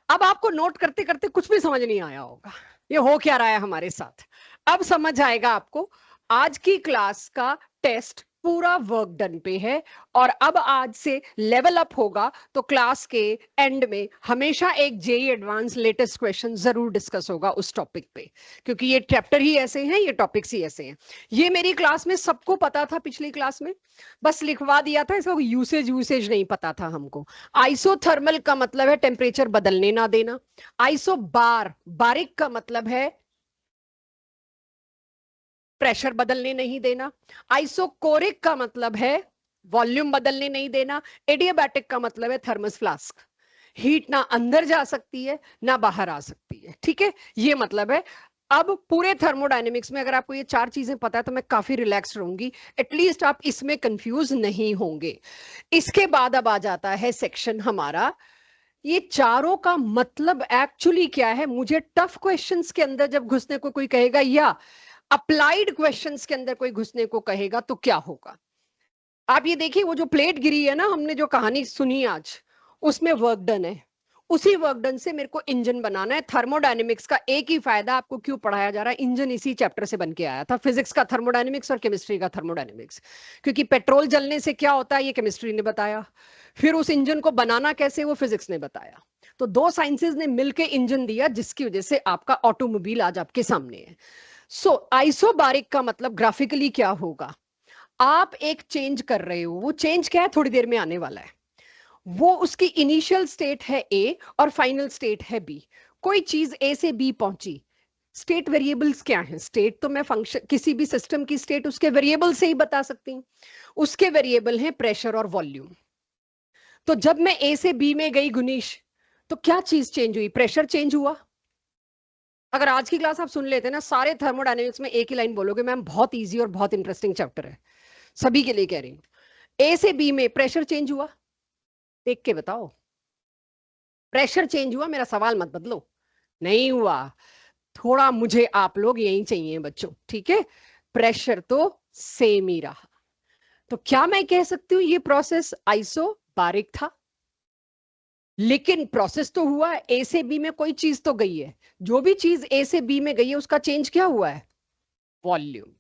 अब आपको नोट करते करते कुछ भी समझ नहीं आया होगा, ये हो क्या रहा है हमारे साथ। अब समझ आएगा आपको। आज की क्लास का टेस्ट पूरा वर्क डन पे है, और अब आज से लेवल अप होगा, तो क्लास के एंड में हमेशा एक जेई एडवांस लेटेस्ट क्वेश्चन जरूर डिस्कस होगा उस टॉपिक पे, क्योंकि ये चैप्टर ही ऐसे हैं, ये टॉपिक्स ही ऐसे हैं। ये मेरी क्लास में सबको पता था, पिछली क्लास में बस लिखवा दिया था, इसका यूसेज यूसेज नहीं पता था हमको। आइसोथर्मल का मतलब है टेम्परेचर बदलने ना देना। बारिक का मतलब है प्रेशर बदलने नहीं देना। आइसोकोरिक का मतलब है वॉल्यूम बदलने नहीं देना। एडियाबैटिक का मतलब है थर्मस फ्लास्क, हीट ना अंदर जा सकती है ना बाहर आ सकती है, ठीक है, ये मतलब है। अब पूरे थर्मोडायनेमिक्स में अगर आपको ये चार चीजें पता है तो मैं काफी रिलैक्स रहूंगी, एटलीस्ट आप इसमें कंफ्यूज नहीं होंगे। इसके बाद अब आ जाता है सेक्शन हमारा, ये चारों का मतलब एक्चुअली क्या है। मुझे टफ क्वेश्चंस के अंदर जब घुसने को कोई कहेगा, या अप्लाइड क्वेश्चंस के अंदर कोई घुसने को कहेगा, तो क्या होगा। आप ये देखिए, वो जो प्लेट गिरी है ना, हमने जो कहानी सुनी आज, उसमें वर्क डन है। उसी वर्क डन से मेरे को इंजन बनाना है। थर्मोडायनेमिक्स का एक ही फायदा, आपको क्यों पढ़ाया जा रहा है, इंजन इसी चैप्टर से बन के आया था, फिजिक्स का थर्मोडायनेमिक्स और केमिस्ट्री का थर्मोडायनेमिक्स। क्योंकि पेट्रोल जलने से क्या होता है ये केमिस्ट्री ने बताया, फिर उस इंजन को बनाना कैसे वो फिजिक्स ने बताया। तो दो साइंसेज ने मिलकर इंजन दिया, जिसकी वजह से आपका ऑटोमोबाइल आज आपके सामने है। आइसोबारिक का मतलब ग्राफिकली क्या होगा, आप एक चेंज कर रहे हो, वो चेंज क्या है थोड़ी देर में आने वाला है। वो उसकी इनिशियल स्टेट है ए और फाइनल स्टेट है बी। कोई चीज ए से बी पहुंची, स्टेट वेरिएबल्स क्या है। स्टेट तो मैं फंक्शन, किसी भी सिस्टम की स्टेट उसके वेरिएबल से ही बता सकती हूँ। उसके वेरिएबल हैं प्रेशर और वॉल्यूम। तो जब मैं ए से बी में गई गुनीश, तो क्या चीज चेंज हुई, प्रेशर चेंज हुआ। अगर आज की क्लास आप सुन लेते ना, सारे थर्मोडायनेमिक्स में एक ही लाइन बोलोगे, मैम बहुत इजी और बहुत इंटरेस्टिंग चैप्टर है, सभी के लिए कह रही हूँ। ए से बी में प्रेशर चेंज हुआ, देख के बताओ। प्रेशर चेंज हुआ, मेरा सवाल मत बदलो। नहीं हुआ। थोड़ा मुझे आप लोग यही चाहिए बच्चों, ठीक है। प्रेशर तो सेम ही रहा। तो क्या मैं कह सकती हूँ ये प्रोसेस आइसोबारिक था, लेकिन प्रोसेस तो हुआ है। ए से बी में कोई चीज तो गई है, जो भी चीज ए से बी में गई है उसका चेंज क्या हुआ है, वॉल्यूम।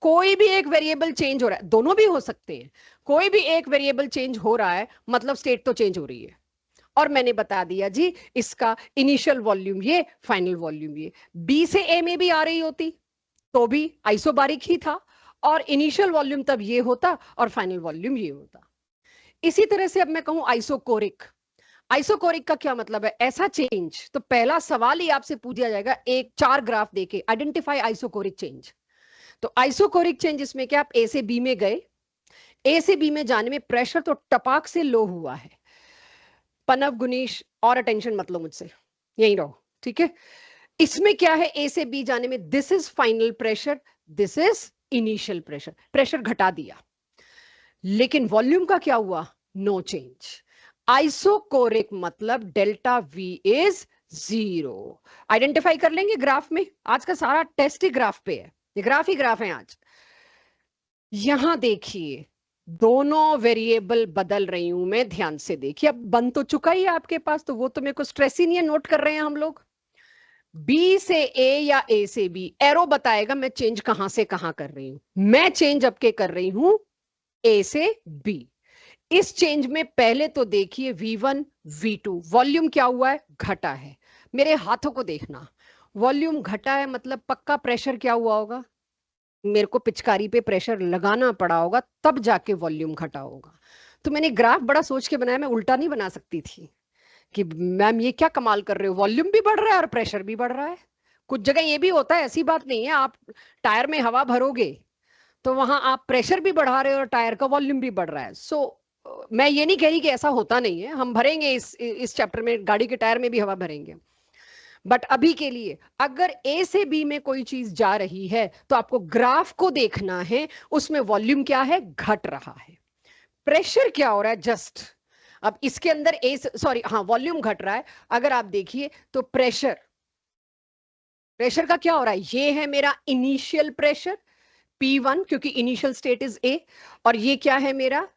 कोई भी एक वेरिएबल चेंज हो रहा है, दोनों भी हो सकते हैं, कोई भी एक वेरिएबल चेंज हो रहा है मतलब स्टेट तो चेंज हो रही है। और मैंने बता दिया जी, इसका इनिशियल वॉल्यूम ये, फाइनल वॉल्यूम ये। बी से ए में भी आ रही होती तो भी आइसोबारिक ही था, और इनिशियल वॉल्यूम तब ये होता और फाइनल वॉल्यूम ये होता। इसी तरह से अब मैं कहूं आइसोकोरिक। आइसोकोरिक का क्या मतलब है, ऐसा चेंज। तो पहला सवाल ही आपसे पूछा जाएगा, एक चार ग्राफ देके आइडेंटिफाई आइसोकोरिक चेंज। तो आइसोकोरिक चेंज इसमें क्या, आप ए से बी में गए, ए से बी में जाने में प्रेशर तो टपाक से लो हुआ है। पनव गुनीश और अटेंशन मत लो मुझसे, यहीं रहो, ठीक है। इसमें क्या है, ए से बी जाने में this is final pressure, this is initial pressure, pressure घटा दिया। लेकिन वॉल्यूम का क्या हुआ, नो चेंज। आइसोकोरिक मतलब delta V is zero. Identify कर लेंगे ग्राफ में, आज का सारा टेस्ट ही ग्राफ पे है, ये ग्राफ ही ग्राफ है आज। यहां देखिए, दोनों वेरिएबल बदल रही हूं मैं, ध्यान से देखिए। अब बन तो चुका ही है आपके पास, तो वो तो मेरे को स्ट्रेस ही नहीं है, नोट कर रहे हैं हम लोग। बी से ए या ए से बी, एरो बताएगा मैं चेंज कहां से कहां कर रही हूं। मैं चेंज अब के कर रही हूं ए से बी। इस चेंज में पहले तो देखिए V1 V2, वॉल्यूम क्या हुआ है, घटा है। मेरे हाथों को देखना, वॉल्यूम घटा है मतलब पक्का प्रेशर क्या हुआ होगा, मेरे को पिचकारी पे प्रेशर लगाना पड़ा होगा, तब जाके वॉल्यूम घटा होगा। तो मैंने ग्राफ बड़ा सोच के बनाया, मैं उल्टा नहीं बना सकती थी कि मैम ये क्या कमाल कर रहे हो, वॉल्यूम भी बढ़ रहा है और प्रेशर भी बढ़ रहा है। कुछ जगह ये भी होता है, ऐसी बात नहीं है। आप टायर में हवा भरोगे तो वहां आप प्रेशर भी बढ़ा रहे हो और टायर का वॉल्यूम भी बढ़ रहा है। मैं ये नहीं कह रही कि ऐसा होता नहीं है, हम भरेंगे इस चैप्टर में, गाड़ी के टायर में भी हवा भरेंगे। बट अभी के लिए अगर ए से बी में कोई चीज जा रही है तो आपको ग्राफ को देखना है, उसमें वॉल्यूम क्या है, घट रहा है। प्रेशर क्या हो रहा है, जस्ट। अब इसके अंदर ए, सॉरी हाँ, वॉल्यूम घट रहा है। अगर आप देखिए तो प्रेशर, प्रेशर का क्या हो रहा है, ये है मेरा इनिशियल प्रेशर P1, क्योंकि इनिशियल स्टेट इज ए। और ये क्या है मेरा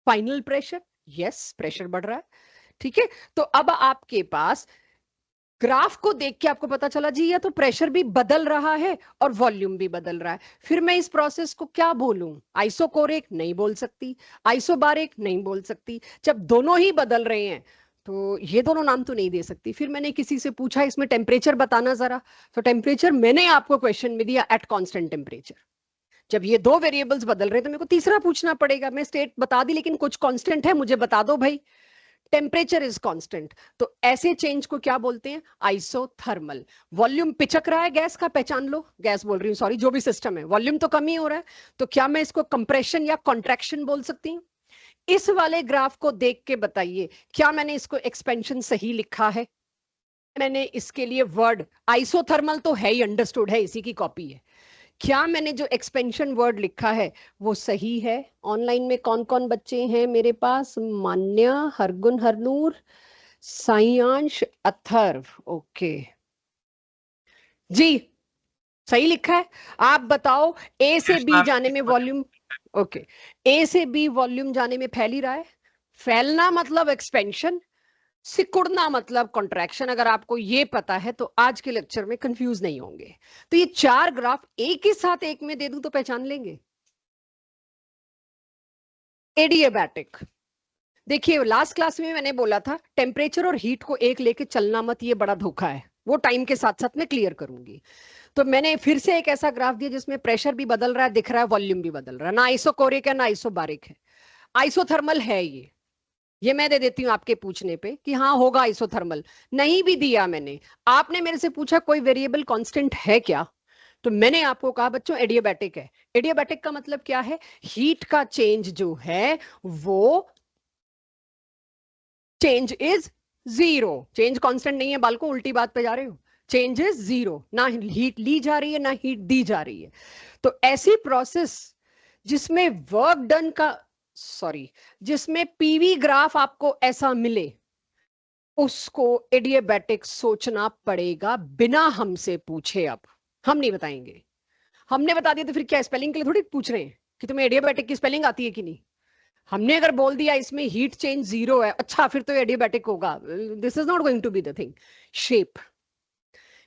फाइनल प्रेशर, यस प्रेशर बढ़ रहा है। ठीक है, तो अब आपके पास ग्राफ को देख के आपको पता चला जी या तो प्रेशर भी बदल रहा है और वॉल्यूम भी बदल रहा है। फिर मैं इस प्रोसेस को क्या बोलूं? आइसोकोरिक नहीं बोल सकती, आइसोबारिक नहीं बोल सकती। जब दोनों ही बदल रहे हैं तो ये दोनों नाम तो नहीं दे सकती। फिर मैंने किसी से पूछा इसमें टेम्परेचर बताना जरा, तो टेम्परेचर मैंने आपको क्वेश्चन में दिया एट कांस्टेंट टेम्परेचर। जब ये दो वेरिएबल्स बदल रहे हैं तो मेरे को तीसरा पूछना पड़ेगा। मैं स्टेट बता दी लेकिन कुछ कांस्टेंट है, मुझे बता दो भाई। टेम्परेचर इज कांस्टेंट, तो ऐसे चेंज को क्या बोलते हैं? आइसोथर्मल। वॉल्यूम पिचक रहा है गैस का, पहचान लो, गैस बोल रही हूँ सॉरी, जो भी सिस्टम है, वॉल्यूम तो कम ही हो रहा है, तो क्या मैं इसको कंप्रेशन या कॉन्ट्रैक्शन बोल सकती हूँ? इस वाले ग्राफ को देख के बताइए क्या मैंने इसको एक्सपेंशन सही लिखा है? मैंने इसके लिए वर्ड आइसोथर्मल तो है ही, अंडरस्टूड है, इसी की कॉपी है। क्या मैंने जो एक्सपेंशन वर्ड लिखा है वो सही है? ऑनलाइन में कौन कौन बच्चे हैं मेरे पास? मान्या, हरगुन, हरनूर, साइयांश, अथर्व। ओके जी, सही लिखा है। आप बताओ, ए से बी जाने में वॉल्यूम, ओके, ए से बी वॉल्यूम जाने में फैल ही रहा है। फैलना मतलब एक्सपेंशन, सिकुड़ना मतलब कॉन्ट्रैक्शन। अगर आपको ये पता है तो आज के लेक्चर में कंफ्यूज नहीं होंगे। तो ये चार ग्राफ एक ही साथ एक में दे दूं तो पहचान लेंगे। एडियाबैटिक, देखिए लास्ट क्लास में मैंने बोला था टेम्परेचर और हीट को एक लेके चलना मत, ये बड़ा धोखा है, वो टाइम के साथ साथ मैं क्लियर करूंगी। तो मैंने फिर से एक ऐसा ग्राफ दिया जिसमें प्रेशर भी बदल रहा है, दिख रहा है, वॉल्यूम भी बदल रहा है। ना आइसोकोरिक है ना आइसोबारिक है, आइसोथर्मल है ये मैं दे देती हूँ आपके पूछने पे कि हाँ होगा आइसोथर्मल। नहीं भी दिया मैंने, आपने मेरे से पूछा कोई वेरिएबल कांस्टेंट है क्या, तो मैंने आपको कहा बच्चों एडियाबैटिक है। एडियाबैटिक का मतलब क्या है? हीट का चेंज जो है वो change is zero. Change constant नहीं है, बालको उल्टी बात पे जा रहे हो। चेंज इज जीरो, ना हीट ली जा रही है ना हीट दी जा रही है। तो ऐसी प्रोसेस जिसमें वर्क डन का, सॉरी, जिसमें पीवी ग्राफ आपको ऐसा मिले, उसको एडियाबैटिक सोचना पड़ेगा बिना हमसे पूछे। अब हम नहीं बताएंगे, हमने बता दिया तो फिर क्या स्पेलिंग के लिए थोड़ी पूछ रहे हैं कि तुम्हें एडियाबैटिक की स्पेलिंग आती है कि नहीं। हमने अगर बोल दिया इसमें हीट चेंज जीरो है, अच्छा फिर तो एडियाबैटिक होगा, this is not going to be the thing. Shape,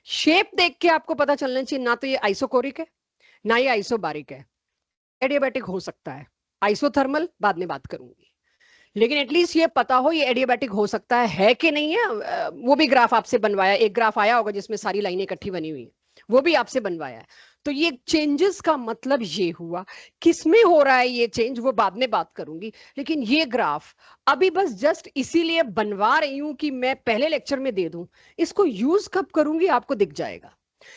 shape देख के आपको पता चलना चाहिए ना तो ये आइसोकोरिक है ना ये आइसोबारिक है। एडियाबैटिक हो सकता है, आइसोथर्मल बाद में बात करूंगी, लेकिन एटलीस्ट ये पता हो ये एडियाबैटिक हो सकता है कि नहीं है। वो भी ग्राफ आपसे बनवाया, एक ग्राफ आया होगा जिसमें सारी लाइनें इकट्ठी बनी हुई है, वो भी आपसे बनवाया है। तो ये चेंजेस का मतलब ये हुआ, किसमें हो रहा है ये चेंज वो बाद में बात करूंगी, लेकिन ये ग्राफ अभी बस जस्ट इसीलिए बनवा रही हूं कि मैं पहले लेक्चर में दे दूं। इसको यूज कब करूंगी आपको दिख जाएगा,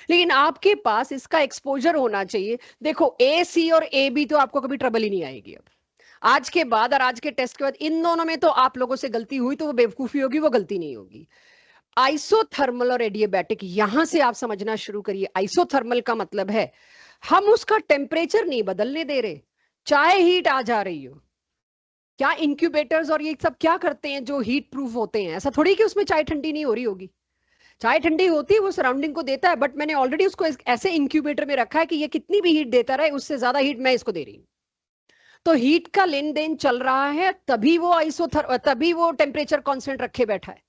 लेकिन आपके पास इसका एक्सपोजर होना चाहिए। देखो ए सी और ए बी तो आपको कभी ट्रबल ही नहीं आएगी। अब आज के बाद और आज के टेस्ट के बाद इन दोनों में तो आप लोगों से गलती हुई तो वो बेवकूफी होगी, वो गलती नहीं होगी। आइसोथर्मल और एडियाबैटिक, यहां से आप समझना शुरू करिए। आइसोथर्मल का मतलब है हम उसका टेम्परेचर नहीं बदलने दे रहे, चाहे हीट आ जा रही हो। क्या इंक्यूबेटर्स और ये सब क्या करते हैं जो हीट प्रूफ होते हैं? ऐसा थोड़ी कि उसमें चाय ठंडी नहीं हो रही होगी, चाय ठंडी होती है, वो सराउंडिंग को देता है, बट मैंने ऑलरेडी उसको ऐसे इंक्यूबेटर में रखा है कि ये कितनी भी हीट देता रहे, उससे ज्यादा हीट मैं इसको दे रही हूँ। तो हीट का लेन देन चल रहा है, तभी वो टेम्परेचर कांस्टेंट रखे बैठा है।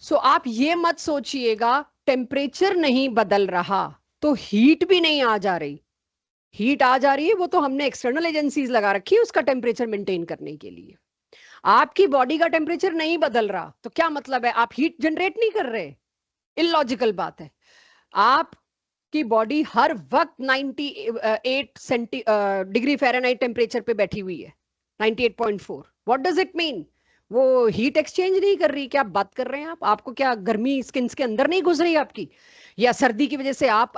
सो आप ये मत सोचिएगा टेम्परेचर नहीं बदल रहा तो हीट भी नहीं आ जा रही। हीट आ जा रही है, वो तो हमने एक्सटर्नल एजेंसीज लगा रखी है उसका टेम्परेचर मेंटेन करने के लिए। आपकी बॉडी का टेम्परेचर नहीं बदल रहा तो क्या मतलब है? आप हीट जनरेट नहीं कर रहे, इलॉजिकल बात है। आप की बॉडी हर वक्त 98 डिग्री फ़ारेनहाइट टेम्परेचर पे बैठी हुई है, 98.4। What does it mean? वो हीट एक्सचेंज नहीं कर रही। क्या बात कर रहे हैं आप? आपको क्या गर्मी स्किन के अंदर नहीं घुस रही आपकी, या सर्दी की वजह से आप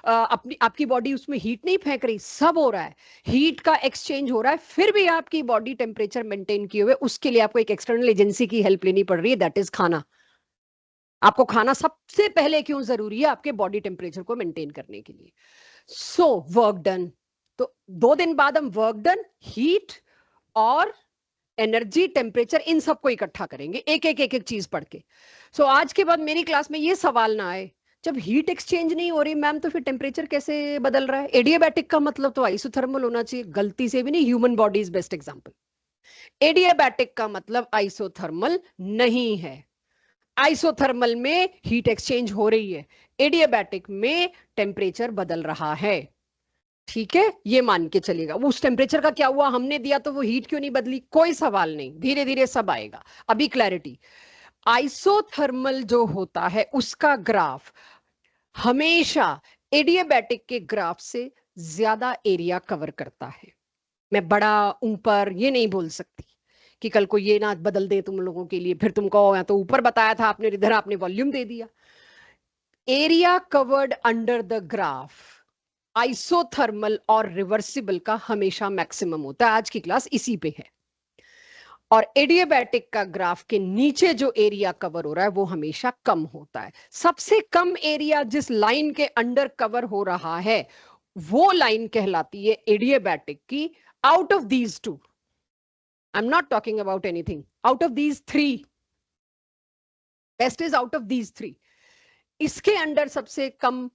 अपनी आपकी बॉडी उसमें हीट नहीं फेंक रही? सब हो रहा है, हीट का एक्सचेंज हो रहा है, फिर भी आपकी बॉडी टेम्परेचर मेंटेन किए हुए। उसके लिए आपको एक एक्सटर्नल एजेंसी की हेल्प लेनी पड़ रही है, दैट इज खाना। आपको खाना सबसे पहले क्यों जरूरी है? आपके बॉडी टेम्परेचर को मेंटेन करने के लिए। सो वर्क डन, तो 2 दिन बाद हम वर्क डन, हीट और एनर्जी, टेम्परेचर, इन सबको इकट्ठा करेंगे एक एक चीज पढ़ के। सो आज के बाद मेरी क्लास में ये सवाल ना आए जब हीट एक्सचेंज नहीं हो रही मैम तो फिर टेम्परेचर कैसे बदल रहा है? एडियाबैटिक का मतलब तो आइसोथर्मल होना चाहिए, गलती से भी नहीं। Human body is best example. Adiabatic का मतलब आइसोथर्मल नहीं है। आइसोथर्मल में हीट एक्सचेंज हो रही है, एडियाबैटिक में टेम्परेचर बदल रहा है। ठीक है, ये मान के चलिएगा। वो उस टेम्परेचर का क्या हुआ, हमने दिया तो वो हीट क्यों नहीं बदली, कोई सवाल नहीं, धीरे धीरे सब आएगा। अभी क्लैरिटी, आइसोथर्मल जो होता है उसका ग्राफ हमेशा एडियाबैटिक के ग्राफ से ज्यादा एरिया कवर करता है। मैं बड़ा ऊपर ये नहीं बोल सकती कि कल को ये ना बदल दे तुम लोगों के लिए, फिर तुम कहो या तो ऊपर बताया था आपने, इधर आपने वॉल्यूम दे दिया। Area covered under the graph isothermal और रिवर्सिबल का हमेशा मैक्सिमम होता है। आज की क्लास इसी पे है। और एडियाबैटिक का ग्राफ के नीचे जो एरिया कवर हो रहा है वो हमेशा कम होता है। सबसे कम एरिया जिस लाइन के अंडर कवर हो रहा है वो लाइन कहलाती है एडियाबैटिक की। Out of these two, I am not talking about anything, out of these three, best is out of these three, इसके अंडर सबसे कम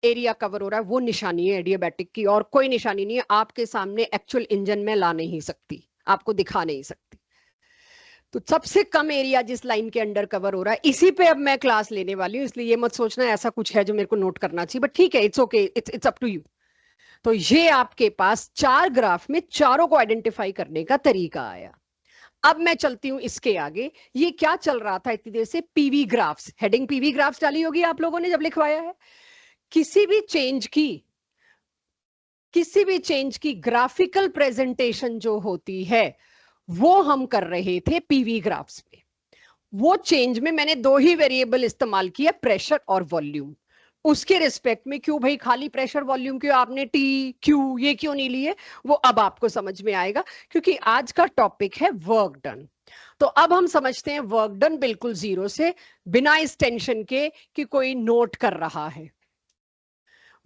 एरिया कवर हो रहा है वो निशानी है एडियाबैटिक की, और कोई निशानी नहीं है आपके सामने एक्चुअल इंजन में ला नहीं सकती, आपको दिखा नहीं सकती। तो सबसे कम एरिया जिस लाइन के अंडर कवर हो रहा है, इसी पे अब मैं क्लास लेने वाली हूँ, इसलिए ये मत सोचना ऐसा कुछ है जो मेरे को नोट करना चाहिए, बट ठीक है, it's okay, it's up to you. तो ये आपके पास चार ग्राफ में चारों को आइडेंटिफाई करने का तरीका आया। अब मैं चलती हूं इसके आगे। ये क्या चल रहा था इतनी देर से, PV graphs, heading PV graphs डाली होगी आप लोगों ने जब लिखवाया है। किसी भी चेंज की ग्राफिकल प्रेजेंटेशन जो होती है वो हम कर रहे थे पीवी ग्राफ्स पे। वो चेंज में मैंने दो ही वेरिएबल इस्तेमाल किया, प्रेशर और वॉल्यूम। उसके रिस्पेक्ट में क्यों भाई खाली प्रेशर वॉल्यूम क्यों आपने टी क्यू ये क्यों नहीं लिए, वो अब आपको समझ में आएगा, क्योंकि आज का टॉपिक है वर्क डन। तो अब हम समझते हैं वर्क डन बिल्कुल जीरो से, बिना इस टेंशन के कि कोई नोट कर रहा है।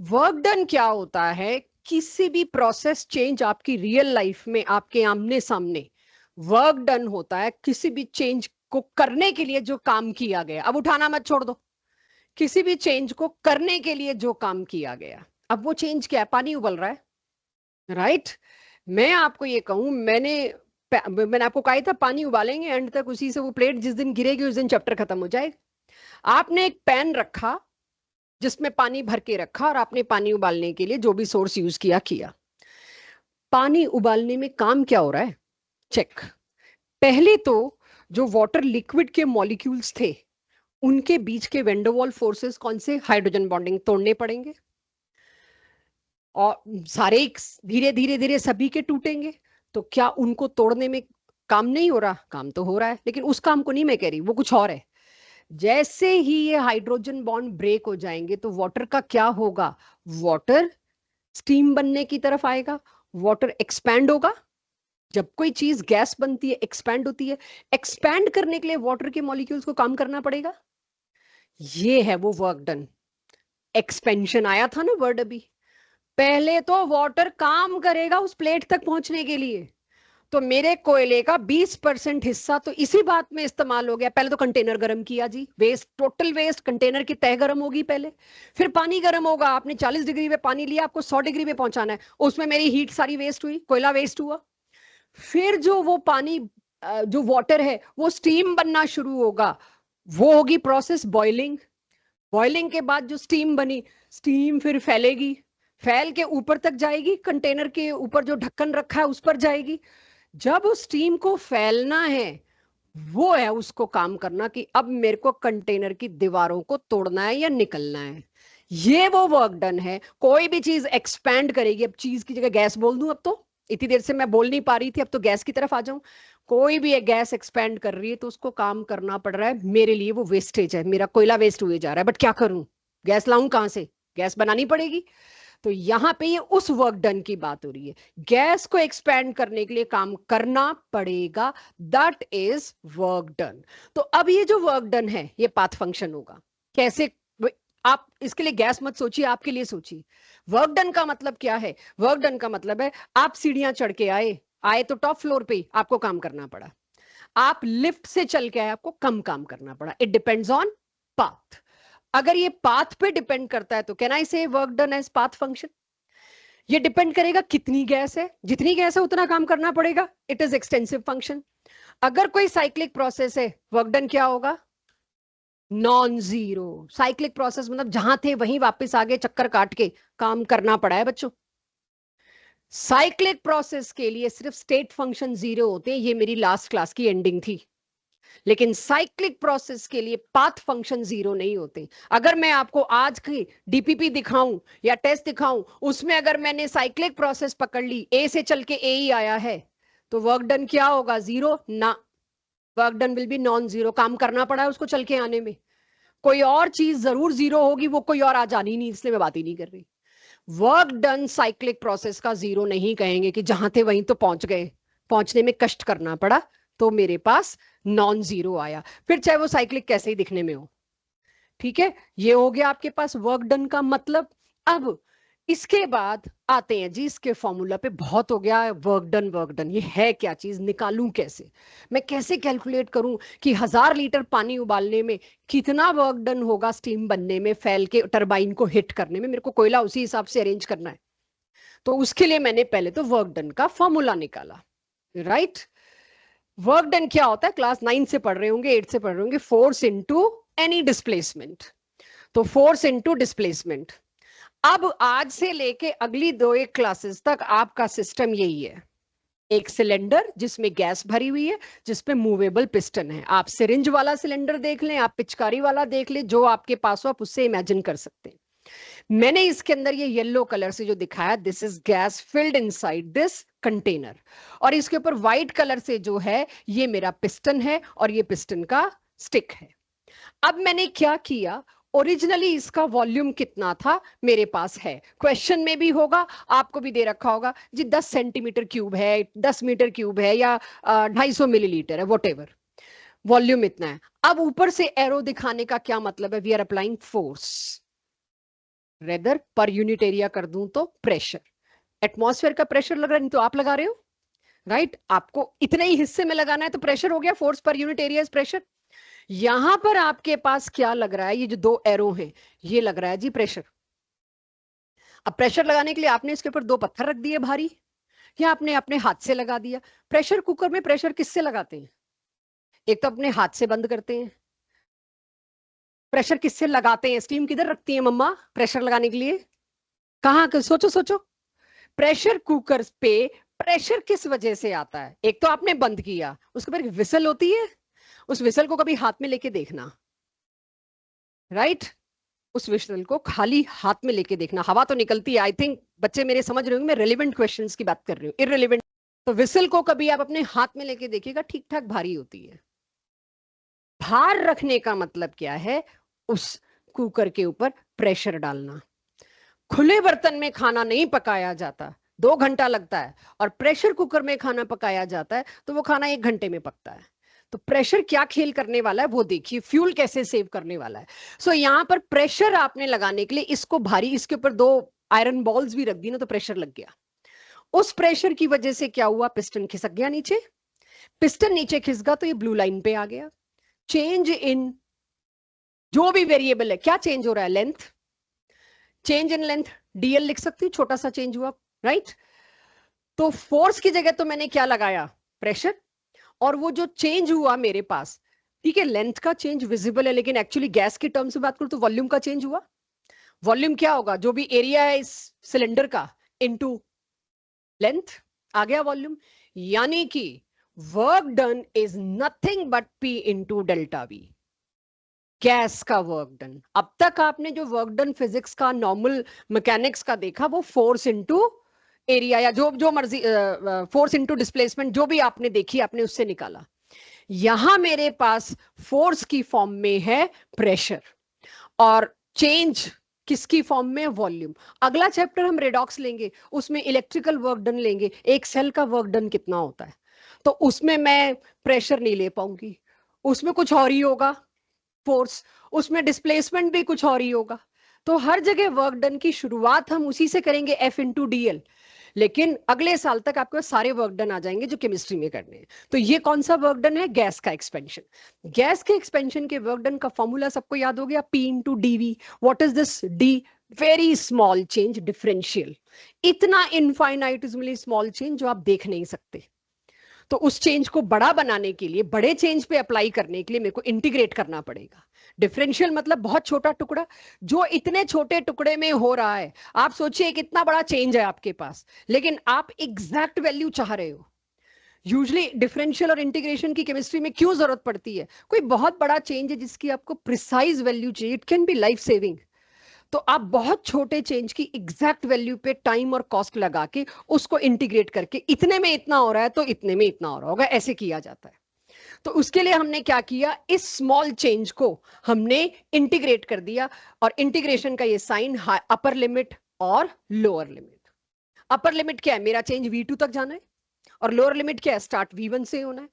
वर्क डन क्या होता है, किसी भी प्रोसेस चेंज आपकी रियल लाइफ में आपके आमने सामने वर्क डन होता है। किसी भी चेंज को करने के लिए जो काम किया गया, अब उठाना मत छोड़ दो, किसी भी चेंज को करने के लिए जो काम किया गया, अब वो चेंज क्या है, पानी उबल रहा है, राइट। मैं आपको ये कहूं, मैंने आपको कहा था पानी उबालेंगे एंड तक, उसी से वो प्लेट जिस दिन गिरेगी उस दिन चैप्टर खत्म हो जाएगा। आपने एक पैन रखा जिसमें पानी भर के रखा और आपने पानी उबालने के लिए जो भी सोर्स यूज किया। पानी उबालने में काम क्या हो रहा है, चेक। पहले तो जो वाटर लिक्विड के मॉलिक्यूल्स थे उनके बीच के वेंडरवॉल फोर्सेस कौन से, हाइड्रोजन बॉन्डिंग तोड़ने पड़ेंगे, और सारे धीरे धीरे धीरे सभी के टूटेंगे। तो क्या उनको तोड़ने में काम नहीं हो रहा, काम तो हो रहा है, लेकिन उस काम को नहीं मैं कह रही, वो कुछ और है। जैसे ही ये हाइड्रोजन बॉन्ड ब्रेक हो जाएंगे तो वाटर का क्या होगा, वाटर स्टीम बनने की तरफ आएगा, वाटर एक्सपैंड होगा। जब कोई चीज गैस बनती है एक्सपैंड होती है, एक्सपैंड करने के लिए वाटर के मॉलिक्यूल्स को काम करना पड़ेगा। ये है वो वर्क डन। एक्सपेंशन आया था ना वर्ड अभी, पहले तो वाटर काम करेगा उस प्लेट तक पहुंचने के लिए। तो मेरे कोयले का 20% हिस्सा तो इसी बात में इस्तेमाल हो गया। पहले तो कंटेनर गर्म किया जी, वेस्ट, टोटल वेस्ट, कंटेनर की तह गर्म होगी पहले, फिर पानी गर्म होगा। आपने 40 डिग्री पे पानी लिया, आपको 100 डिग्री पे पहुंचाना है, उसमें मेरी हीट सारी वेस्ट हुई, कोयला वेस्ट हुआ। फिर जो वो पानी जो वाटर है वो स्टीम बनना शुरू होगा, वो होगी प्रोसेस बॉइलिंग। बॉइलिंग के बाद जो स्टीम बनी, स्टीम फिर फैलेगी, फैल के ऊपर तक जाएगी, कंटेनर के ऊपर जो ढक्कन रखा है उस पर जाएगी। जब उस स्टीम को फैलना है, वो है उसको काम करना कि अब मेरे को कंटेनर की दीवारों को तोड़ना है या निकलना है। ये वो वर्क डन है। कोई भी चीज एक्सपैंड करेगी, अब चीज की जगह गैस बोल दूं, अब तो इतनी देर से मैं बोल नहीं पा रही थी, अब तो गैस की तरफ आ जाऊं। कोई भी एक गैस एक्सपैंड कर रही है तो उसको काम करना पड़ रहा है, मेरे लिए वो वेस्टेज है, मेरा कोयला वेस्ट हुए जा रहा है, बट क्या करूं, गैस लाऊं कहां से, गैस बनानी पड़ेगी। तो यहां पे ये उस वर्क डन की बात हो रही है, गैस को एक्सपैंड करने के लिए काम करना पड़ेगा, दैट इज वर्क डन। तो अब ये जो वर्क डन है ये पाथ फंक्शन होगा। कैसे, आप इसके लिए गैस मत सोचिए, आपके लिए सोचिए। वर्क डन का मतलब क्या है, वर्क डन का मतलब है आप सीढ़ियां चढ़ के आए, आए तो टॉप फ्लोर पे आपको काम करना पड़ा, आप लिफ्ट से चल के आए आपको कम काम करना पड़ा। It depends on path. अगर ये पाथ पे डिपेंड करता है तो can I say work done as path function. ये डिपेंड करेगा कितनी गैस है, जितनी गैस है उतना काम करना पड़ेगा। It is extensive function. अगर कोई साइक्लिक प्रोसेस है, वर्क डन क्या होगा? Non zero. साइक्लिक प्रोसेस मतलब जहां थे वहीं वापस आगे चक्कर काट के काम करना पड़ा है बच्चों। साइक्लिक प्रोसेस के लिए सिर्फ स्टेट फंक्शन जीरो होते हैं, ये मेरी लास्ट क्लास की एंडिंग थी। लेकिन साइक्लिक प्रोसेस के लिए पाथ फंक्शन जीरो नहीं होते। अगर मैं आपको आज की डीपीपी दिखाऊं या टेस्ट दिखाऊं, उसमें अगर मैंने साइक्लिक प्रोसेस पकड़ ली, ए से चल के ए ही आया है, तो वर्क डन क्या होगा? जीरो ना। Work done will be non zero. काम करना पड़ा है उसको चल के आने में। कोई और चीज जरूर जीरो होगी, वो कोई और आ जानी नहीं, इसलिए मैं बात ही नहीं कर रही। वर्क डन साइक्लिक प्रोसेस का जीरो नहीं कहेंगे कि जहां थे वहीं तो पहुंच गए, पहुंचने में कष्ट करना पड़ा तो मेरे पास नॉन जीरो आया, फिर चाहे वो साइक्लिक कैसे ही दिखने में हो। ठीक है, ये हो गया आपके पास वर्क डन का मतलब। अब इसके बाद आते हैं जी इसके फॉर्मूला पे। बहुत हो गया वर्क डन। वर्क डन ये है क्या चीज, निकालूं कैसे, मैं कैसे कैलकुलेट करूं कि 1000 लीटर पानी उबालने में कितना वर्क डन होगा, स्टीम बनने में, फैल के टरबाइन को हिट करने में। मेरे को कोयला उसी हिसाब से अरेंज करना है, तो उसके लिए मैंने पहले तो वर्क डन का फॉर्मूला निकाला। राइट, वर्क डन क्या होता है? क्लास 9 से पढ़ रहे होंगे, 8 से पढ़ रहे होंगे। Force into any displacement. तो फोर्स इनटू डिस्प्लेसमेंट। अब आज से लेके अगली 2-1 क्लासेस तक आपका सिस्टम यही है। एक सिलेंडर जिसमें गैस भरी हुई है, जिसपे मूवेबल पिस्टन है। आप सिरिंज वाला सिलेंडर देख लें, आप पिचकारी वाला देख लें, जो आपके पास हो आप उससे इमेजिन कर सकते हैं। मैंने इसके अंदर ये येलो कलर से जो दिखाया, this is gas filled inside this container, और इसके ऊपर व्हाइट कलर से जो है ये मेरा पिस्टन है और ये पिस्टन का स्टिक है। अब मैंने क्या किया, ओरिजिनली इसका वॉल्यूम कितना था मेरे पास है, क्वेश्चन में भी होगा, आपको भी दे रखा होगा जी, 10 सेंटीमीटर क्यूब है, 10 मीटर क्यूब है, या 250 मिलीलीटर है, वॉटेवर वॉल्यूम इतना है। अब ऊपर से एरो दिखाने का क्या मतलब है? We are applying force, rather पर यूनिट एरिया कर दूं तो प्रेशर। एटमॉस्फेयर का प्रेशर लग रहा है, नहीं तो आप लगा रहे हो। राइट, आपको इतने ही हिस्से में लगाना है तो प्रेशर हो गया, फोर्स पर यूनिट एरिया इज प्रेशर। यहां पर आपके पास क्या लग रहा है? ये जो 2 एरो हैं, ये लग रहा है जी प्रेशर। अब प्रेशर लगाने के लिए आपने इसके ऊपर 2 पत्थर रख दिए भारी, या आपने अपने हाथ से लगा दिया। प्रेशर कुकर में प्रेशर किससे लगाते हैं? एक तो अपने हाथ से बंद करते हैं। प्रेशर किससे लगाते हैं? स्टीम किधर रखती है मम्मा प्रेशर लगाने के लिए? कहाँ? सोचो सोचो। प्रेशर कुकर पे प्रेशर किस वजह से आता है? एक तो आपने बंद किया, उसके बाद विसल होती है, उस विसल को कभी हाथ में लेके देखना। राइट, उस विसल को खाली हाथ में लेके देखना, हवा तो निकलती है। आई थिंक बच्चे मेरे समझ रहे होंगे, मैं रेलिवेंट क्वेश्चंस की बात कर रही हूँ, इररिलेवेंट। तो विसल को कभी आप अपने हाथ में लेके देखिएगा, ठीक ठाक भारी होती है। भार रखने का मतलब क्या है? उस कुकर के ऊपर प्रेशर डालना। खुले बर्तन में खाना नहीं पकाया जाता, 2 घंटा लगता है, और प्रेशर कुकर में खाना पकाया जाता है तो वो खाना 1 घंटे में पकता है। तो प्रेशर क्या खेल करने वाला है वो देखिए, फ्यूल कैसे सेव करने वाला है। सो यहां पर प्रेशर आपने लगाने के लिए इसको भारी, इसके ऊपर 2 आयरन बॉल्स भी रख दी ना, तो प्रेशर लग गया। उस प्रेशर की वजह से क्या हुआ? पिस्टन खिसक गया नीचे। पिस्टन नीचे खिसका तो ये ब्लू लाइन पे आ गया। चेंज इन जो भी वेरिएबल है, क्या चेंज हो रहा है? Length. Change in length DL लिख सकती हूँ, छोटा सा चेंज हुआ। राइट, तो फोर्स की जगह तो मैंने क्या लगाया? प्रेशर। और वो जो चेंज हुआ मेरे पास, ठीक है, लेंथ का चेंज विजिबल है, लेकिन एक्चुअली गैस की टर्म से बात करूं तो वॉल्यूम का चेंज हुआ। वॉल्यूम क्या होगा? जो भी एरिया है इस सिलेंडर का इनटू लेंथ, आ गया वॉल्यूम। यानी कि work done is nothing but P into delta we, gas का वर्क डन। अब तक आपने जो वर्क डन फिजिक्स का, नॉर्मल मैकेनिक्स का देखा, वो फोर्स इनटू एरिया या जो जो मर्जी, फोर्स इनटू डिस्प्लेसमेंट, जो भी आपने देखी आपने उससे निकाला। यहां मेरे पास फोर्स की फॉर्म में है प्रेशर, और चेंज किसकी फॉर्म में? वॉल्यूम। अगला चैप्टर हम रेडॉक्स लेंगे, उसमें इलेक्ट्रिकल वर्क डन लेंगे, एक सेल का वर्क डन कितना होता है। तो उसमें मैं प्रेशर नहीं ले पाऊंगी, उसमें कुछ और ही होगा फोर्स, उसमें डिस्प्लेसमेंट भी कुछ और ही होगा। तो हर जगह वर्क डन की शुरुआत हम उसी से करेंगे, एफ इंटू डीएल। लेकिन अगले साल तक आपके सारे वर्क डन आ जाएंगे जो केमिस्ट्री में करने हैं। तो ये कौन सा वर्क डन है? गैस का एक्सपेंशन। गैस के एक्सपेंशन के वर्क डन का फॉर्मूला सबको याद हो गया, P into dV. What is this? D very small change, differential, इतना इनफाइनाइटिसमली स्मॉल चेंज जो आप देख नहीं सकते। तो उस चेंज को बड़ा बनाने के लिए, बड़े चेंज पे अप्लाई करने के लिए मेरे को इंटीग्रेट करना पड़ेगा। डिफरेंशियल मतलब बहुत छोटा टुकड़ा, जो इतने छोटे टुकड़े में हो रहा है। आप सोचिए कितना बड़ा चेंज है आपके पास, लेकिन आप एग्जैक्ट वैल्यू चाह रहे हो। यूजली डिफरेंशियल और इंटीग्रेशन की केमिस्ट्री में क्यों जरूरत पड़ती है? कोई बहुत बड़ा चेंज है जिसकी आपको प्रिसाइज वैल्यू चाहिए, it can be life saving, तो आप बहुत छोटे चेंज की एग्जैक्ट वैल्यू पे टाइम और कॉस्ट लगा के उसको इंटीग्रेट करके, इतने में इतना हो रहा है तो इतने में इतना हो रहा होगा, ऐसे किया जाता है। तो उसके लिए हमने क्या किया, इस स्मॉल चेंज को हमने इंटीग्रेट कर दिया, और इंटीग्रेशन का ये साइन अपर लिमिट और लोअर लिमिट। अपर लिमिट क्या है, मेरा चेंज V2 तक जाना है, और लोअर लिमिट क्या है, स्टार्ट V1 से होना है।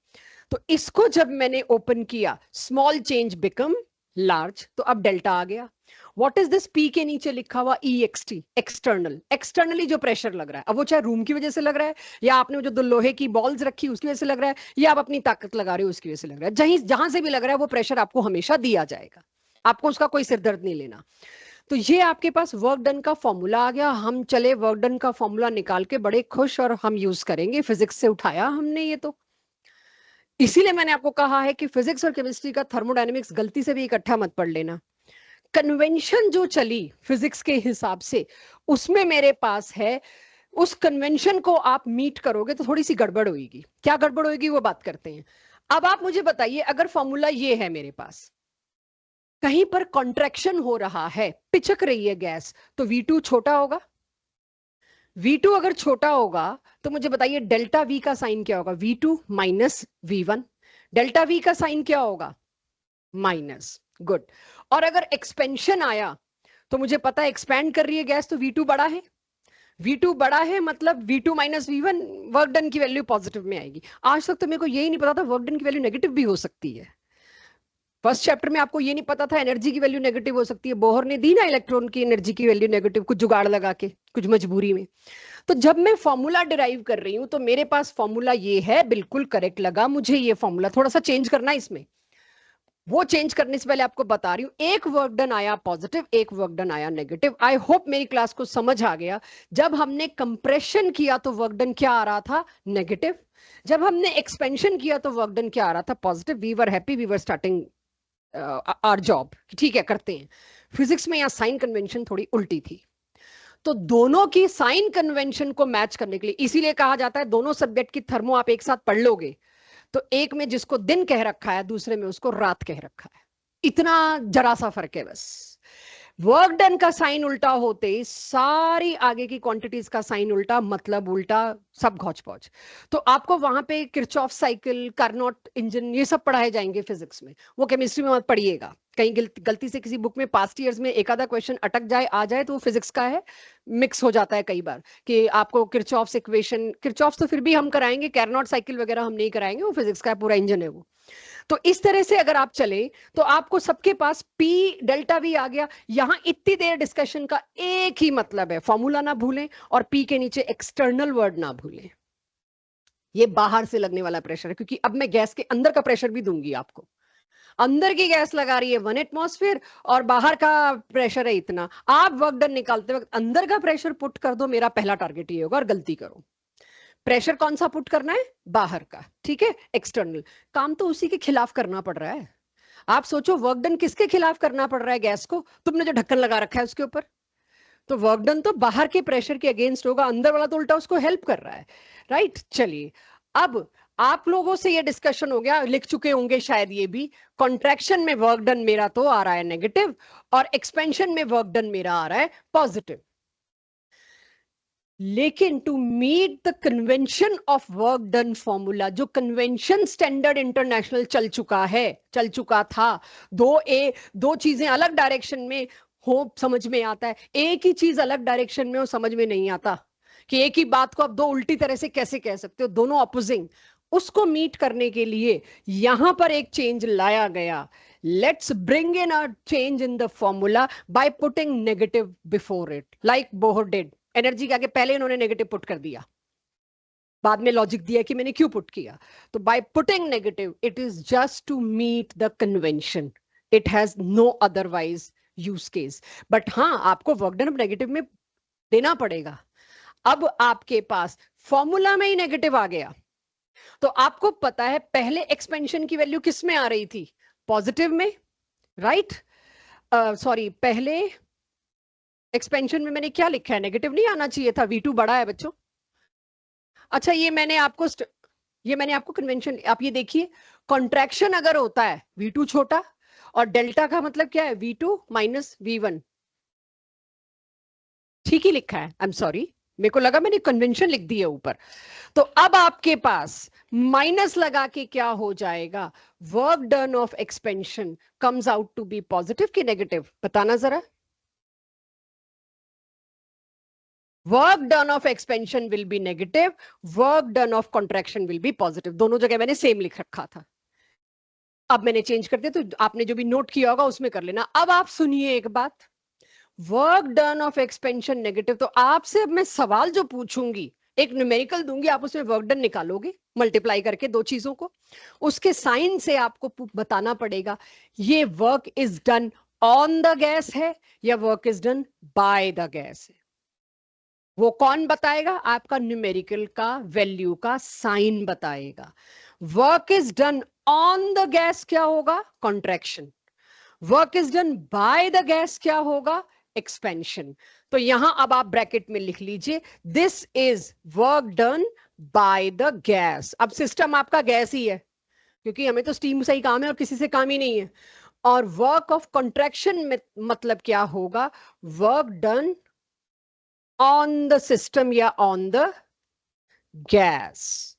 तो इसको जब मैंने ओपन किया, स्मॉल चेंज बिकम लार्ज, तो अब डेल्टा आ गया। व्हाट इज दिस, पी के नीचे लिखा हुआ EXT, एक्सटर्नल, एक्सटर्नली जो प्रेशर लग रहा है, अब वो चाहे रूम की वजह से लग रहा है, या आपने जो दो लोहे की बॉल्स रखी उसकी वजह से लग रहा है, या आप अपनी ताकत लगा रहे हो उसकी वजह से लग रहा है, जहां से भी लग रहा है वो प्रेशर आपको हमेशा दिया जाएगा, आपको उसका कोई सिरदर्द नहीं लेना। तो ये आपके पास वर्क डन का फॉर्मूला आ गया। हम चले वर्क डन का फॉर्मूला निकाल के बड़े खुश, और हम यूज करेंगे, फिजिक्स से उठाया हमने ये। तो इसीलिए मैंने आपको कहा है कि फिजिक्स और केमिस्ट्री का थर्मोडायनेमिक्स गलती से भी इकट्ठा मत पढ़ लेना। कन्वेंशन जो चली फिजिक्स के हिसाब से, उसमें मेरे पास है, उस कन्वेंशन को आप मीट करोगे तो थोड़ी सी गड़बड़ होगी। क्या गड़बड़ होगी वो बात करते हैं। अब आप मुझे बताइए, अगर फॉर्मूला ये है मेरे पास, कहीं पर कॉन्ट्रैक्शन हो रहा है, पिचक रही है गैस, तो V2 छोटा होगा। V2 अगर छोटा होगा तो मुझे बताइए डेल्टा V का साइन क्या होगा, V2 minus V1। Delta V का साइन क्या होगा, माइनस, गुड। और अगर एक्सपेंशन आया तो मुझे पता है एक्सपैंड कर रही है गैस, तो V2 बड़ा है। V2 बड़ा है मतलब V2 minus V1, work done की वैल्यू पॉजिटिव में आएगी। आज तक तो मेरे को यही नहीं पता था वर्क डन की वैल्यू नेगेटिव भी हो सकती है। फर्स्ट चैप्टर में आपको ये नहीं पता था एनर्जी की वैल्यू नेगेटिव हो सकती है। बोहर ने दी ना इलेक्ट्रॉन की एनर्जी की वैल्यू नेगेटिव, कुछ जुगाड़ लगा के, कुछ मजबूरी में। तो जब मैं फॉर्मूला डिराइव कर रही हूं तो मेरे पास फॉर्मूला ये है, बिल्कुल करेक्ट लगा मुझे ये फॉर्मूला। थोड़ा सा चेंज करना है इसमें, वो चेंज करने से पहले आपको बता रही हूं, एक वर्क डन आया पॉजिटिव, एक वर्क डन आया नेगेटिव। आई होप मेरी क्लास को समझ आ गया। जब हमने कंप्रेशन किया तो वर्क डन क्या आ रहा था, नेगेटिव। जब हमने एक्सपेंशन किया तो वर्क डन क्या आ रहा था, positive. We were happy, we were starting our job, ठीक है करते हैं। फिजिक्स में यहाँ साइन कन्वेंशन थोड़ी उल्टी थी, तो दोनों की साइन कन्वेंशन को मैच करने के लिए, इसीलिए कहा जाता है दोनों सब्जेक्ट की थर्मो आप एक साथ पढ़ लोगे तो एक में जिसको दिन कह रखा है दूसरे में उसको रात कह रखा है, इतना जरा सा फर्क है बस। वर्क डन का साइन उल्टा होते सारी आगे की क्वांटिटीज का साइन उल्टा, मतलब उल्टा, सब घौच पौच। तो आपको वहां पे किरचॉफ साइकिल, कार्नोट इंजन, ये सब पढ़ाए जाएंगे फिजिक्स में। वो केमिस्ट्री में मत पढ़िएगा, कहीं गलती से किसी बुक में पास्ट ईयर्स में एक आधा क्वेश्चन अटक जाए आ जाए तो वो फिजिक्स का है, मिक्स हो जाता है कई बार कि आपको किरचॉफ्स इक्वेशन, किरचॉफ्स तो फिर भी हम कराएंगे, कार्नोट साइकिल वगैरह हम नहीं कराएंगे, वो फिजिक्स का पूरा इंजन है वो। तो इस तरह से अगर आप चले तो आपको सबके पास P डेल्टा V आ गया। यहां इतनी देर डिस्कशन का एक ही मतलब है, फॉर्मूला ना भूलें और P के नीचे एक्सटर्नल वर्ड ना भूलें। ये बाहर से लगने वाला प्रेशर है, क्योंकि अब मैं गैस के अंदर का प्रेशर भी दूंगी आपको। अंदर की गैस लगा रही है 1 एटमॉस्फेयर और बाहर का प्रेशर है इतना। आप वर्क डन निकालते वक्त अंदर का प्रेशर पुट कर दो, मेरा पहला टारगेट ये होगा, और गलती करो। प्रेशर कौन सा पुट करना है, बाहर का, ठीक है, एक्सटर्नल। काम तो उसी के खिलाफ करना पड़ रहा है। आप सोचो वर्क डन किसके खिलाफ करना पड़ रहा है, गैस को, तुमने जो ढक्कन लगा रखा है उसके ऊपर। तो वर्क डन तो बाहर के प्रेशर के अगेंस्ट होगा, अंदर वाला तो उल्टा उसको हेल्प कर रहा है, राइट। चलिए, अब आप लोगों से ये डिस्कशन हो गया, लिख चुके होंगे शायद ये भी, कॉन्ट्रैक्शन में वर्क डन मेरा तो आ रहा है नेगेटिव, और एक्सपेंशन में वर्क डन मेरा आ रहा है पॉजिटिव। लेकिन to meet the convention of work done formula, जो कन्वेंशन स्टैंडर्ड इंटरनेशनल चल चुका था, दो चीजें अलग डायरेक्शन में हो समझ में आता है, एक ही चीज अलग डायरेक्शन में हो समझ में नहीं आता, कि एक ही बात को आप दो उल्टी तरह से कैसे कह सकते हो, दोनों ऑपोजिंग। उसको मीट करने के लिए यहां पर एक चेंज लाया गया। Let's bring in a change in the formula bye putting negative before it, like Bohr did. Energy के आगे पहले इन्होंने नेगेटिव पुट कर दिया, बाद में लॉजिक दिया कि मैंने क्यों पुट किया। तो by putting negative, it is just to meet the convention, it has no otherwise use case, but हाँ आपको वर्क डन नेगेटिव में देना पड़ेगा। अब आपके पास फॉर्मूला में ही नेगेटिव आ गया, तो आपको पता है पहले एक्सपेंशन की वैल्यू किस में आ रही थी, पॉजिटिव में, राइट? सॉरी, पहले एक्सपेंशन में मैंने क्या लिखा है, नेगेटिव नहीं आना चाहिए था, V2 बड़ा है बच्चों। अच्छा, ये मैंने आपको कन्वेंशन, आप ये देखिए, कॉन्ट्रैक्शन अगर होता है V2 छोटा, और डेल्टा का मतलब क्या है, V2 माइनस V1। ठीक ही लिखा है, आई एम सॉरी, मेरे को लगा मैंने कन्वेंशन लिख दी है ऊपर। तो अब आपके पास माइनस लगा के क्या हो जाएगा, work done of expansion comes out to be positive कि नेगेटिव, बताना जरा। Work done of expansion will be negative, work done of contraction will be positive, दोनों जगह मैंने सेम लिख रखा था। अब मैंने चेंज कर दिया, तो आपने जो भी नोट किया होगा उसमें कर लेना। अब आप सुनिए एक बात, work done of expansion negative, तो आपसे अब मैं सवाल जो पूछूंगी, एक न्यूमेरिकल दूंगी, आप उसमें वर्क डन निकालोगे मल्टीप्लाई करके दो चीजों को, उसके साइन से आपको बताना पड़ेगा ये work is done on the gas है या work is done by the gas है। वो कौन बताएगा, आपका न्यूमेरिकल का वैल्यू का साइन बताएगा। Work is done on the gas क्या होगा, contraction. Work is done by the gas क्या होगा, एक्सपेंशन। तो यहां अब आप ब्रैकेट में लिख लीजिए, this is work done by the gas. अब सिस्टम आपका गैस ही है, क्योंकि हमें तो स्टीम से ही काम है और किसी से काम ही नहीं है। और वर्क ऑफ कॉन्ट्रैक्शन में मतलब क्या होगा, work done on the system या ऑन द गैस।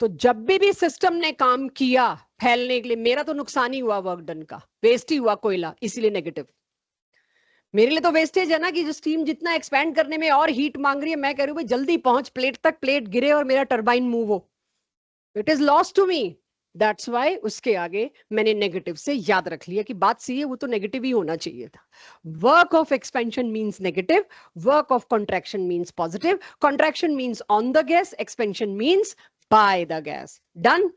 तो जब भी सिस्टम ने काम किया फैलने के लिए, मेरा तो नुकसान ही हुआ, वर्क डन का वेस्ट ही हुआ कोयला, इसीलिए नेगेटिव। मेरे लिए तो वेस्टेज है ना, कि जो स्टीम जितना एक्सपैंड करने में और हीट मांग रही है, मैं कह रही हूँ भाई जल्दी पहुंच प्लेट तक, प्लेट गिरे और मेरा टरबाइन मूव हो, it is loss to me. That's why उसके आगे मैंने नेगेटिव से याद रख लिया कि बात सही है, वो तो नेगेटिव ही होना चाहिए था। Work of expansion means negative, work of contraction means positive, contraction means on the gas, expansion means by the gas. Done,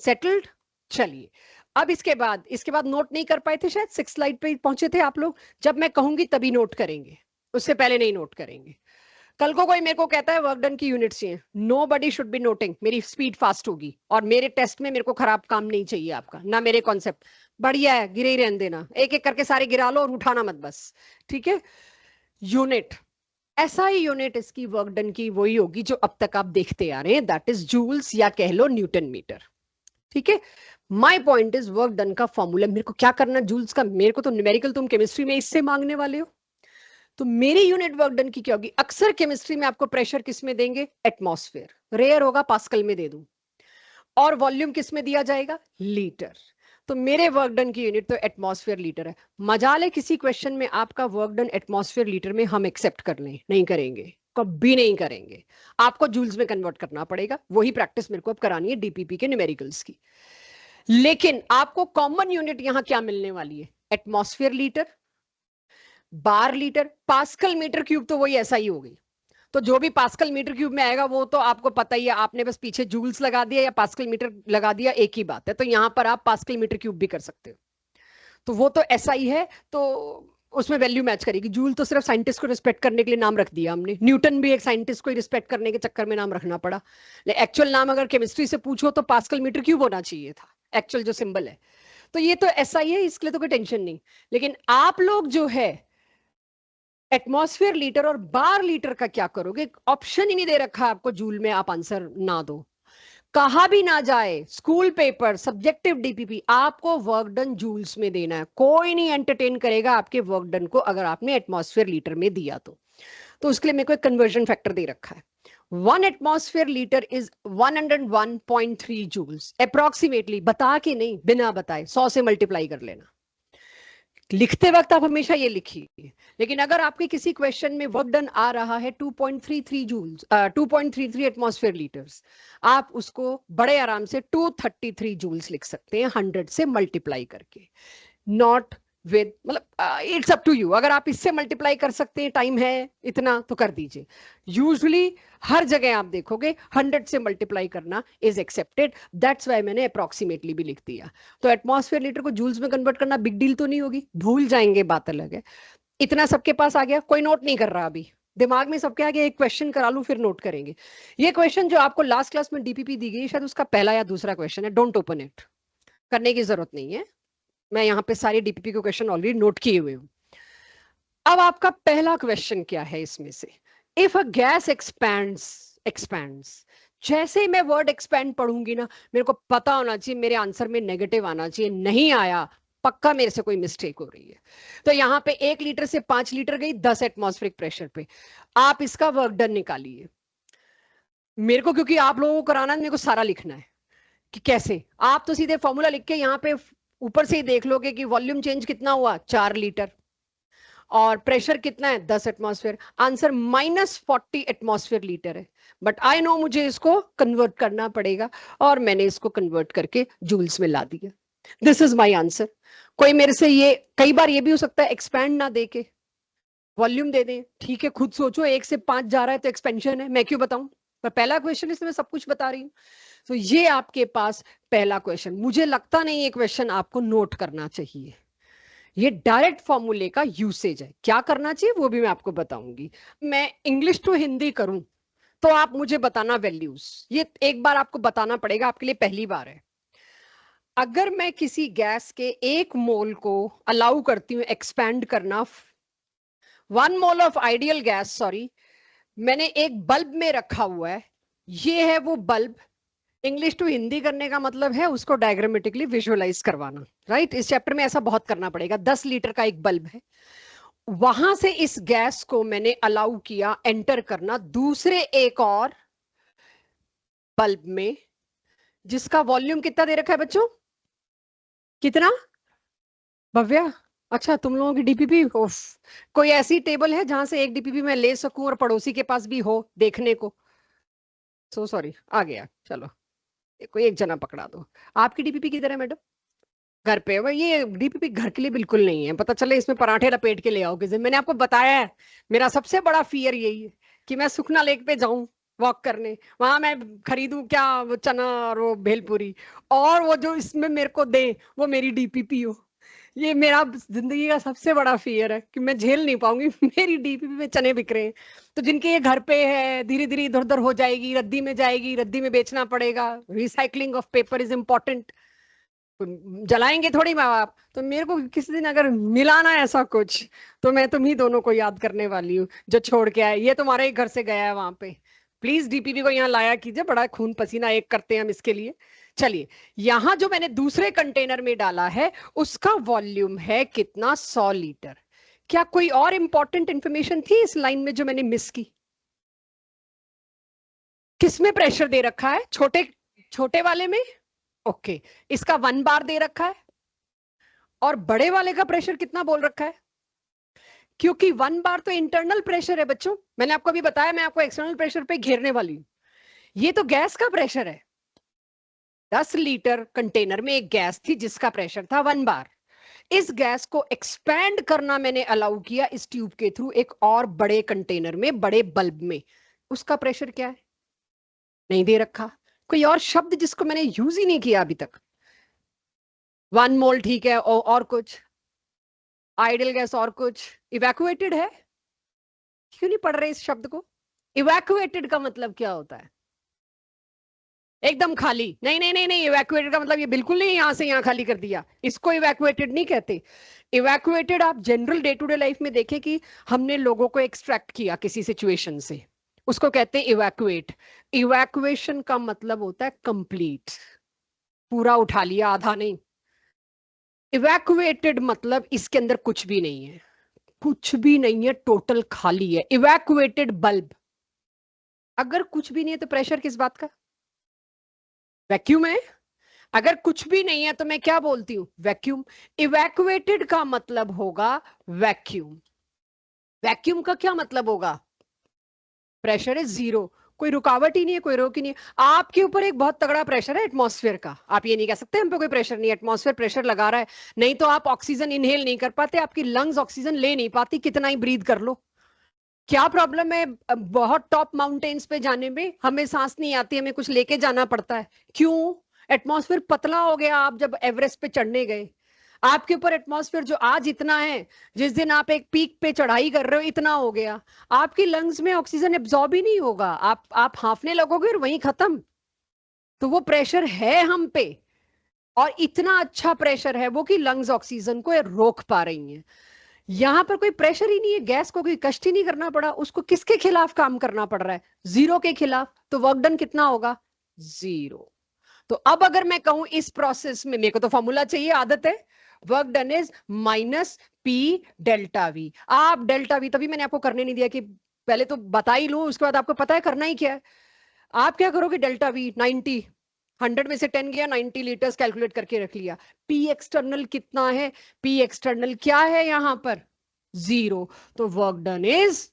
settled. चलिए, अब इसके बाद नोट नहीं कर पाए थे शायद, 6 स्लाइड पे पहुंचे थे आप लोग, जब मैं कहूंगी तभी नोट करेंगे, उससे पहले नहीं नोट करेंगे। कल को कोई मेरे को कहता है वर्क डन की यूनिट्स चाहिए, nobody should be noting, मेरी स्पीड फास्ट होगी, और मेरे टेस्ट में मेरे को खराब काम नहीं चाहिए आपका, ना मेरे कॉन्सेप्ट। बढ़िया है, गिरे ही रहने देना, एक एक करके सारे गिरा लो और उठाना मत बस, ठीक है। यूनिट, SI यूनिट इसकी वर्क डन की वही होगी जो अब तक आप देखते आ रहे हैं, दैट इज जूल्स या कह लो न्यूटन मीटर, ठीक है। My point is work done का फॉर्मूला मेरे को क्या करना जूल्स का, मेरे को तो न्यूमेरिकल तुम केमिस्ट्री में इससे मांगने वाले हो, तो मेरी यूनिट वर्क डन की क्या होगी। अक्सर केमिस्ट्री में आपको प्रेशर किस में देंगे, एटमॉस्फेयर, रेयर होगा पास्कल में दे दूं, और वॉल्यूम किस में दिया जाएगा, लीटर। तो मेरे वर्क डन की यूनिट तो एटमॉस्फेयर लीटर है। मजाल किसी क्वेश्चन में आपका वर्क डन एटमॉस्फेयर लीटर में हम एक्सेप्ट कर लें, नहीं करेंगे, कभी नहीं करेंगे, आपको जूल्स में कन्वर्ट करना पड़ेगा, वही प्रैक्टिस मेरे को अब करानी है डीपीपी के न्यूमेरिकल्स की। लेकिन आपको कॉमन यूनिट यहां क्या मिलने वाली है, atmosphere litre, bar litre, pascal metre cube, तो वही ऐसा ही हो गई। तो जो भी पास्कल मीटर क्यूब में आएगा वो तो आपको पता ही है, आपने बस पीछे जूल्स लगा दिया या पास्कल मीटर लगा दिया, एक ही बात है। तो यहां पर आप पास्कल मीटर क्यूब भी कर सकते हो, तो वो तो ऐसा ही है, तो उसमें वैल्यू मैच करेगी। जूल तो सिर्फ साइंटिस्ट को रिस्पेक्ट करने के लिए नाम रख दिया हमने, न्यूटन भी एक साइंटिस्ट को ही रिस्पेक्ट करने के चक्कर में नाम रखना पड़ा। एक्चुअल नाम अगर केमिस्ट्री से पूछो तो पास्कल मीटर क्यूब होना चाहिए था, एक्चुअल जो सिंबल है। तो ये तो ऐसा ही है, इसके लिए तो कोई टेंशन नहीं। लेकिन आप लोग जो है एटमॉस्फेयर लीटर और बार लीटर का क्या करोगे, ऑप्शन ही नहीं दे रखा आपको जूल में, आप आंसर ना दो, कहा भी ना जाए, स्कूल पेपर सब्जेक्टिव डीपीपी, आपको वर्क डन जूल्स में देना है। कोई नहीं एंटरटेन करेगा आपके वर्क डन को अगर आपने एटमॉस्फेयर लीटर में दिया तो उसके लिए मेरे को एक कन्वर्जन फैक्टर दे रखा है। 1 atmosphere litre is 101.3 joules approximately, बता के नहीं, बिना बताए 100 से मल्टीप्लाई कर लेना। लिखते वक्त आप हमेशा ये लिखिए, लेकिन अगर आपके किसी क्वेश्चन में वर्क डन आ रहा है 2.33 जूल्स, 2.33 एटमॉस्फेयर लीटर्स, आप उसको बड़े आराम से 233 जूल्स लिख सकते हैं 100 से मल्टीप्लाई करके, नॉट विद, मतलब इट्स अप टू यू, अगर आप इससे मल्टीप्लाई कर सकते हैं, टाइम है इतना तो कर दीजिए। यूजुअली हर जगह आप देखोगे 100 से मल्टीप्लाई करना इज एक्सेप्टेड, दैट्स वाई मैंने अप्रोक्सीमेटली भी लिख दिया। तो एटमॉस्फेयर लीटर को जूल्स में कन्वर्ट करना बिग डील तो नहीं होगी, भूल जाएंगे, बात अलग है। इतना सबके पास आ गया, कोई नोट नहीं कर रहा अभी, दिमाग में सबके आगे एक क्वेश्चन करा लूं फिर नोट करेंगे। ये क्वेश्चन जो आपको लास्ट क्लास में डीपीपी दी गई शायद उसका पहला या दूसरा क्वेश्चन है, डोंट ओपन इट, करने की जरूरत नहीं है, मैं यहाँ पे सारे डीपीपी के क्वेश्चन ऑलरेडी नोट किए हुए हूँ। अब आपका पहला क्वेश्चन क्या है इसमें से, इफ अ गैस एक्सपैंड्स, जैसे ही मैं वर्ड एक्सपैंड पढ़ूंगी ना, मेरे को पता होना चाहिए, मेरे आंसर में नेगेटिव आना चाहिए, नहीं आया पक्का मेरे से कोई मिस्टेक हो रही है। तो यहाँ पे 1 लीटर से 5 लीटर गई 10 एटमॉस्फेरिक प्रेशर पे, आप इसका वर्क डन निकालिए। मेरे को, क्योंकि आप लोगों को कराना है, मेरे को सारा लिखना है कि कैसे, आप तो सीधे फॉर्मूला लिख के यहाँ पे ऊपर से ही देख लोगे कि वॉल्यूम चेंज कितना हुआ 4 लीटर और प्रेशर कितना है 10 एटमॉस्फेयर, आंसर -40 एटमॉस्फेयर लीटर है। बट आई नो मुझे इसको कन्वर्ट करना पड़ेगा और मैंने इसको कन्वर्ट करके जूल्स में ला दिया, दिस इज माई आंसर। कोई मेरे से, ये कई बार ये भी हो सकता है एक्सपैंड ना देके वॉल्यूम दे दें, ठीक है, खुद सोचो 1 से 5 जा रहा है तो एक्सपेंशन है, मैं क्यों बताऊं, पर पहला क्वेश्चन इसमें सब कुछ बता रही हूँ। तो ये आपके पास पहला क्वेश्चन, मुझे लगता नहीं ये क्वेश्चन आपको नोट करना चाहिए, ये डायरेक्ट फॉर्मूले का यूसेज है, क्या करना चाहिए वो भी मैं आपको बताऊंगी। मैं इंग्लिश टू हिंदी करूं तो आप मुझे बताना वैल्यूज, ये एक बार आपको बताना पड़ेगा, आपके लिए पहली बार है। अगर मैं किसी गैस के 1 मोल को अलाउ करती हूँ एक्सपैंड करना, 1 mole of ideal gas, sorry, मैंने एक बल्ब में रखा हुआ है, ये है वो बल्ब, इंग्लिश टू हिंदी करने का मतलब है उसको डायग्रामेटिकली विजुअलाइज करवाना, राइट, इस चैप्टर में ऐसा बहुत करना पड़ेगा। 10 लीटर का एक बल्ब है, वहां से इस गैस को मैंने अलाउ किया एंटर करना दूसरे एक और बल्ब में, जिसका वॉल्यूम कितना दे रखा है बच्चों, कितना, भव्या, अच्छा तुम लोगों की डीपीपी, कोई ऐसी टेबल है जहां से एक डीपीपी मैं ले सकूं और पड़ोसी के पास भी हो देखने को, सो सॉरी आ गया, चलो कोई एक जना पकड़ा दो। आपकी डीपीपी किधर है मैडम, घर पे, वह ये डीपीपी घर के लिए बिल्कुल नहीं है, पता चले इसमें पराठे लपेट के ले आओ किसी, मैंने आपको बताया है मेरा सबसे बड़ा फियर यही है कि मैं सुखना लेक पे जाऊं वॉक करने, वहां मैं खरीदूं क्या वो चना और वो भेलपुरी, और वो जो इसमें मेरे को दे वो मेरी डीपीपी हो, ये मेरा जिंदगी का सबसे बड़ा फियर है कि मैं झेल नहीं पाऊंगी मेरी डीपीपी में चने बिक रहे हैं। तो जिनके ये घर पे है, धीरे धीरे इधर उधर हो जाएगी, रद्दी में जाएगी, रद्दी में बेचना पड़ेगा, recycling of paper is important, जलाएंगे थोड़ी माँ बाप, तो मेरे को किसी दिन अगर मिला ना ऐसा कुछ, तो मैं तुम ही दोनों को याद करने वाली हूँ जो छोड़ के आए, ये तुम्हारे ही घर से गया है वहां पे, प्लीज डीपीपी को यहाँ लाया कीजिए, बड़ा खून पसीना एक करते हैं हम इसके लिए। चलिए, यहाँ जो मैंने दूसरे कंटेनर में डाला है उसका वॉल्यूम है कितना, 100 लीटर। क्या कोई और इंपॉर्टेंट इंफॉर्मेशन थी इस लाइन में जो मैंने मिस की, किसमें प्रेशर दे रखा है, छोटे छोटे वाले में, ओके, इसका 1 बार दे रखा है, और बड़े वाले का प्रेशर कितना बोल रखा है, क्योंकि 1 बार तो इंटरनल प्रेशर है बच्चों, मैंने आपको अभी बताया, मैं आपको एक्सटर्नल प्रेशर पे घेरने वाली हूं, ये तो गैस का प्रेशर है, 10 लीटर कंटेनर में एक गैस थी जिसका प्रेशर था 1 बार, इस गैस को एक्सपैंड करना मैंने अलाउ किया इस ट्यूब के थ्रू एक और बड़े कंटेनर में, बड़े बल्ब में, उसका प्रेशर क्या है, नहीं दे रखा, कोई और शब्द जिसको मैंने यूज ही नहीं किया अभी तक, 1 मोल ठीक है, और कुछ आइडियल गैस, और कुछ, इवैक्यूएटेड है, क्यों नहीं पढ़ रहे इस शब्द को, इवैक्यूएटेड का मतलब क्या होता है, एकदम खाली, नहीं नहीं नहीं नहीं, इवैक्यूएटेड का मतलब ये बिल्कुल नहीं यहां से यहां खाली कर दिया, इसको इवैक्यूएटेड नहीं कहते। इवैक्यूएटेड आप general day to day life में देखें कि हमने लोगों को एक्सट्रैक्ट किया किसी सिचुएशन से, उसको कहते हैं इवैक्यूएट। इवैक्यूएशन का मतलब होता है कंप्लीट, पूरा उठा लिया, आधा नहीं। इवैक्यूएटेड मतलब इसके अंदर कुछ भी नहीं है, कुछ भी नहीं है, टोटल खाली है, इवैक्यूएटेड बल्ब। अगर कुछ भी नहीं है तो प्रेशर किस बात का, वैक्यूम है, अगर कुछ भी नहीं है तो मैं क्या बोलती हूं, वैक्यूम। इवैक्यूएटेड का मतलब होगा वैक्यूम, वैक्यूम का क्या मतलब होगा, प्रेशर इज 0, कोई रुकावट ही नहीं है, कोई रोक ही नहीं है। आपके ऊपर एक बहुत तगड़ा प्रेशर है एटमॉस्फेयर का, आप ये नहीं कह सकते हम पे कोई प्रेशर नहीं है, एटमॉस्फेयर प्रेशर लगा रहा है, नहीं तो आप ऑक्सीजन इनहेल नहीं कर पाते, आपकी लंग्स ऑक्सीजन ले नहीं पाती, कितना ही ब्रीथ कर लो। क्या प्रॉब्लम है बहुत टॉप माउंटेन्स पे जाने में, हमें सांस नहीं आती, हमें कुछ लेके जाना पड़ता है, क्यों? एटमॉस्फेयर पतला हो गया। आप जब एवरेस्ट पे चढ़ने गए, आपके ऊपर एटमॉस्फेयर जो आज इतना है, जिस दिन आप एक पीक पे चढ़ाई कर रहे हो इतना हो गया, आपकी लंग्स में ऑक्सीजन एब्जॉर्ब ही नहीं होगा, आप हांफने लगोगे और वहीं खत्म। तो वो प्रेशर है हम पे, और इतना अच्छा प्रेशर है वो कि लंग्स ऑक्सीजन को रोक पा रही हैं। यहां पर कोई प्रेशर ही नहीं है, गैस को कोई कष्ट ही नहीं करना पड़ा, उसको किसके खिलाफ काम करना पड़ रहा है? जीरो के खिलाफ। तो वर्क डन कितना होगा? जीरो। तो अब अगर मैं कहूं इस प्रोसेस में, मेरे को तो फॉर्मूला चाहिए, आदत है, work done is minus P delta we. आप डेल्टा वी, तभी मैंने आपको करने नहीं दिया कि पहले तो बता ही लूं, उसके बाद आपको पता है करना ही क्या है। आप क्या करोगे? डेल्टा वी 90, 100 में से 10 गया, 90 लीटर्स कैलकुलेट करके रख लिया। पी एक्सटर्नल कितना है? पी एक्सटर्नल क्या है यहां पर? जीरो। तो work done is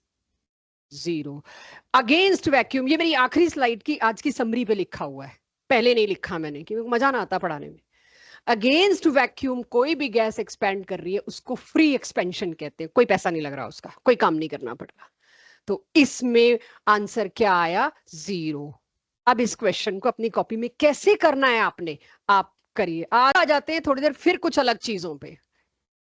zero. Against vacuum, ये मेरी आखिरी स्लाइड की आज की समरी पे लिखा हुआ है, पहले नहीं लिखा मैंने क्योंकि मजा ना आता पढ़ाने में। अगेंस्ट वैक्यूम कोई भी गैस एक्सपेंड कर रही है उसको फ्री एक्सपेंशन कहते हैं, कोई पैसा नहीं लग रहा उसका, कोई काम नहीं करना पड़ रहा। तो इसमें आंसर क्या आया? जीरो। अब इस क्वेश्चन को अपनी कॉपी में कैसे करना है आपने, आप करिए। आ जाते हैं थोड़ी देर फिर कुछ अलग चीजों पे।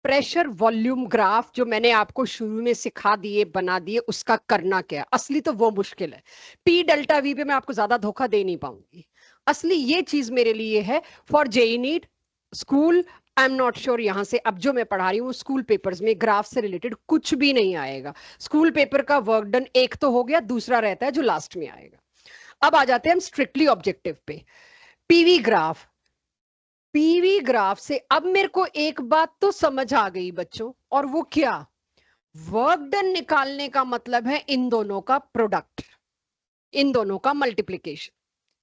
प्रेशर वॉल्यूम ग्राफ जो मैंने आपको शुरू में सिखा दिए, बना दिए, उसका करना क्या है? असली तो वो मुश्किल है, पी डेल्टा वी पे मैं आपको ज्यादा धोखा दे नहीं पाऊंगी। असली ये चीज मेरे लिए है for JEE NEET school. I am not sure यहां से अब जो मैं पढ़ा रही हूँ स्कूल पेपर्स में ग्राफ से रिलेटेड कुछ भी नहीं आएगा। स्कूल पेपर का वर्क डन एक तो हो गया, दूसरा रहता है जो लास्ट में आएगा। अब आ जाते हैं हम स्ट्रिक्टली ऑब्जेक्टिव पे। पीवी ग्राफ, पीवी ग्राफ से अब मेरे को एक बात तो समझ आ गई बच्चों, और वो क्या? वर्क डन निकालने का मतलब है इन दोनों का प्रोडक्ट, इन दोनों का मल्टीप्लीकेशन,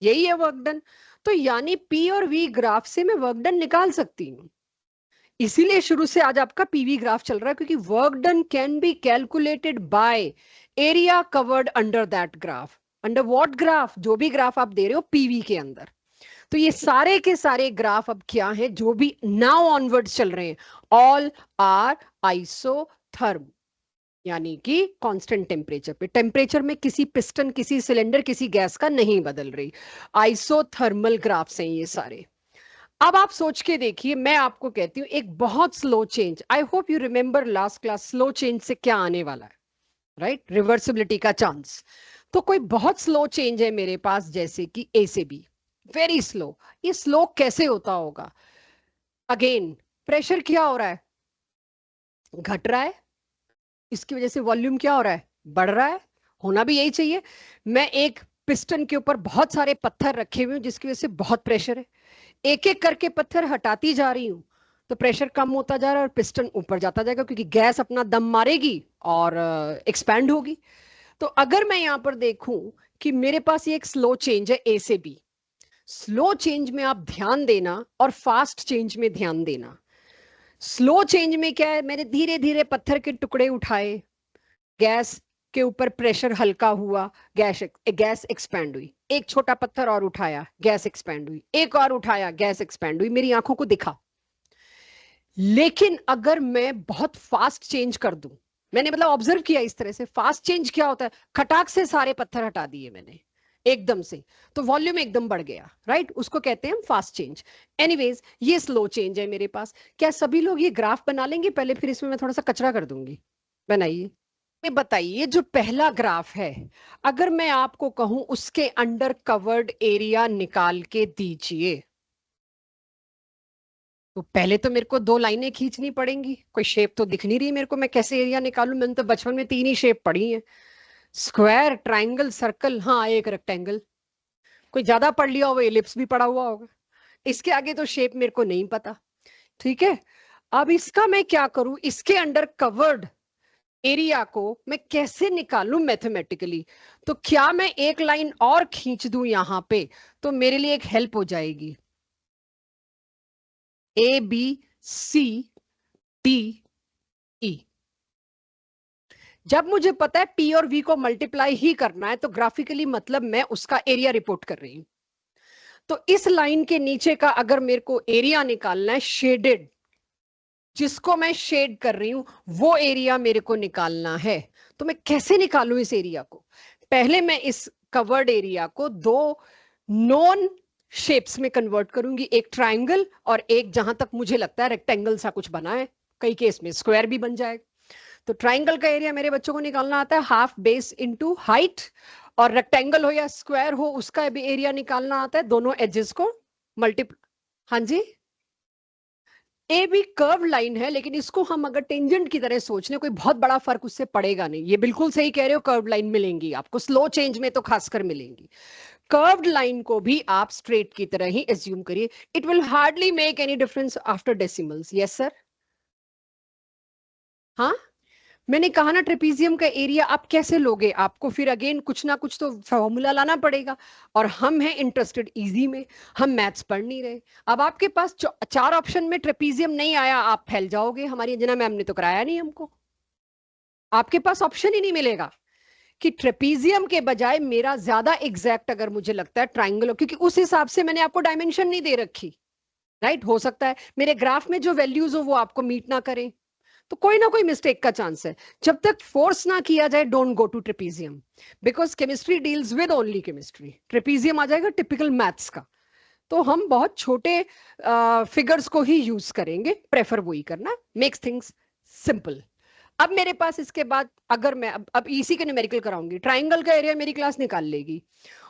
यही है वर्क डन। तो यानी पी और वी ग्राफ से मैं वर्क डन निकाल सकती हूँ। इसीलिए शुरू से आज आपका पीवी ग्राफ चल रहा है, क्योंकि work done can be calculated by area covered under that graph. Under what graph? जो भी ग्राफ आप दे रहे हो पीवी के अंदर। तो ये सारे के सारे ग्राफ अब क्या है जो भी नाउ ऑनवर्ड्स चल रहे हैं, ऑल आर आइसोथर्म, यानी कि कांस्टेंट टेम्परेचर पे। टेम्परेचर में किसी पिस्टन, किसी सिलेंडर, किसी गैस का नहीं बदल रही, आइसोथर्मल ग्राफ्स हैं ये सारे। अब आप सोच के देखिए, मैं आपको कहती हूँ एक बहुत slow change, I hope you remember last class, slow change से क्या आने वाला है? राइट, रिवर्सिबिलिटी का चांस। तो कोई बहुत स्लो चेंज है मेरे पास, जैसे कि ए से बी, वेरी स्लो। ये स्लो कैसे होता होगा? अगेन प्रेशर क्या हो रहा है? घट रहा है, इसकी वजह से वॉल्यूम क्या हो रहा है? बढ़ रहा है। होना भी यही चाहिए। मैं एक पिस्टन के ऊपर बहुत सारे पत्थर रखे हुए हैं जिसकी वजह से बहुत प्रेशर है, एक एक करके पत्थर हटाती जा रही हूं, तो प्रेशर कम होता जा रहा है और पिस्टन ऊपर जाता जाएगा, क्योंकि गैस अपना दम मारेगी और एक्सपैंड होगी। तो अगर मैं यहां पर देखूं कि मेरे पास ये एक स्लो चेंज है ए से बी, स्लो चेंज में आप ध्यान देना और फास्ट चेंज में ध्यान देना। स्लो चेंज में क्या है? मैंने धीरे धीरे पत्थर के टुकड़े उठाए, गैस के ऊपर प्रेशर हल्का हुआ, गैस गैस एक्सपैंड हुई। एक छोटा पत्थर और उठाया, गैस एक्सपैंड हुई। एक और उठाया, गैस एक्सपैंड हुई, मेरी आंखों को दिखा। लेकिन अगर मैं बहुत फास्ट चेंज कर दूं, मैंने मतलब ऑब्जर्व किया इस तरह से, फास्ट चेंज क्या होता है? खटाक से सारे पत्थर हटा दिए मैंने एकदम से, तो वॉल्यूम एकदम बढ़ गया, राइट? उसको कहते हैं हम फास्ट चेंज। एनीवेज ये स्लो चेंज है मेरे पास। क्या सभी लोग ये ग्राफ बना लेंगे पहले, फिर इसमें मैं थोड़ा सा कचरा कर दूंगी? बनाइए। में बताइए, जो पहला ग्राफ है, अगर मैं आपको कहूं उसके अंडर कवर्ड एरिया निकाल के दीजिए, तो पहले तो मेरे को दो लाइनें खींचनी पड़ेंगी, कोई शेप तो दिख नहीं रही मेरे को, मैं कैसे एरिया निकालूं? मैंने तो बचपन में 3 ही शेप पढ़ी हैं, स्क्वायर, ट्राइंगल, सर्कल, हाँ एक रेक्टेंगल। कोई ज्यादा पढ़ लिया हो, एलिप्स भी पढ़ा हुआ होगा। इसके आगे तो शेप मेरे को नहीं पता। ठीक है, अब इसका मैं क्या करूं? इसके अंडर कवर्ड एरिया को मैं कैसे निकालूं मैथमेटिकली? तो क्या मैं एक लाइन और खींच दूं यहां पे, तो मेरे लिए एक हेल्प हो जाएगी। A B C D E, जब मुझे पता है P और V को मल्टीप्लाई ही करना है तो ग्राफिकली मतलब मैं उसका एरिया रिपोर्ट कर रही हूं। तो इस लाइन के नीचे का अगर मेरे को एरिया निकालना है शेडेड, जिसको मैं शेड कर रही हूं वो एरिया मेरे को निकालना है, तो मैं कैसे निकालूं इस एरिया को? पहले मैं इस कवर्ड एरिया को दो नॉन शेप्स में कन्वर्ट करूंगी, एक ट्राइंगल और एक जहां तक मुझे लगता है रेक्टेंगल सा कुछ बना है, कई केस में स्क्वायर भी बन जाएगा। तो ट्राइंगल का एरिया मेरे बच्चों को निकालना आता है हाफ बेस इनटू हाइट, और रेक्टेंगल हो या स्क्वायर हो उसका भी एरिया निकालना आता है दोनों एजेस को मल्टीप्लाई। हाँ जी, ए भी कर्व लाइन है, लेकिन इसको हम अगर टेंजेंट की तरह सोच लें कोई बहुत बड़ा फर्क उससे पड़ेगा नहीं। ये बिल्कुल सही कह रहे हो, कर्व लाइन मिलेंगी आपको, स्लो चेंज में तो खासकर मिलेंगी। कर्व्ड लाइन को भी आप स्ट्रेट की तरह ही एज्यूम करिए, it will hardly make any difference after decimals. Yes sir. हाँ, मैंने कहा ना ट्रेपीजियम का एरिया आप कैसे लोगे, आपको फिर अगेन कुछ ना कुछ तो फॉर्मूला लाना पड़ेगा, और हम हैं इंटरेस्टेड इजी में, हम मैथ्स पढ़ नहीं रहे। अब आपके पास चार ऑप्शन में ट्रेपीजियम नहीं आया, आप फैल जाओगे। हमारी अंजना मैम ने तो कराया नहीं हमको, आपके पास ऑप्शन ही नहीं मिलेगा कि ट्रेपीजियम के बजाय मेरा ज्यादा एग्जैक्ट अगर मुझे लगता है ट्राइंगल हो, क्योंकि उस हिसाब से मैंने आपको डायमेंशन नहीं दे रखी। राइट, हो सकता है मेरे ग्राफ में जो वैल्यूज हो वो आपको मीट ना करें, तो कोई ना कोई मिस्टेक का चांस है। जब तक फोर्स ना किया जाए don't go to trapezium, because chemistry deals with only chemistry. Trapezium आ जाएगा टिपिकल मैथ्स का, तो हम बहुत छोटे फिगर्स को ही यूज करेंगे, प्रेफर वही करना, मेक्स थिंग्स सिंपल। अब मेरे पास इसके बाद अगर मैं अब इसी के न्यूमेरिकल कराऊंगी, ट्राइंगल का एरिया मेरी क्लास निकाल लेगी,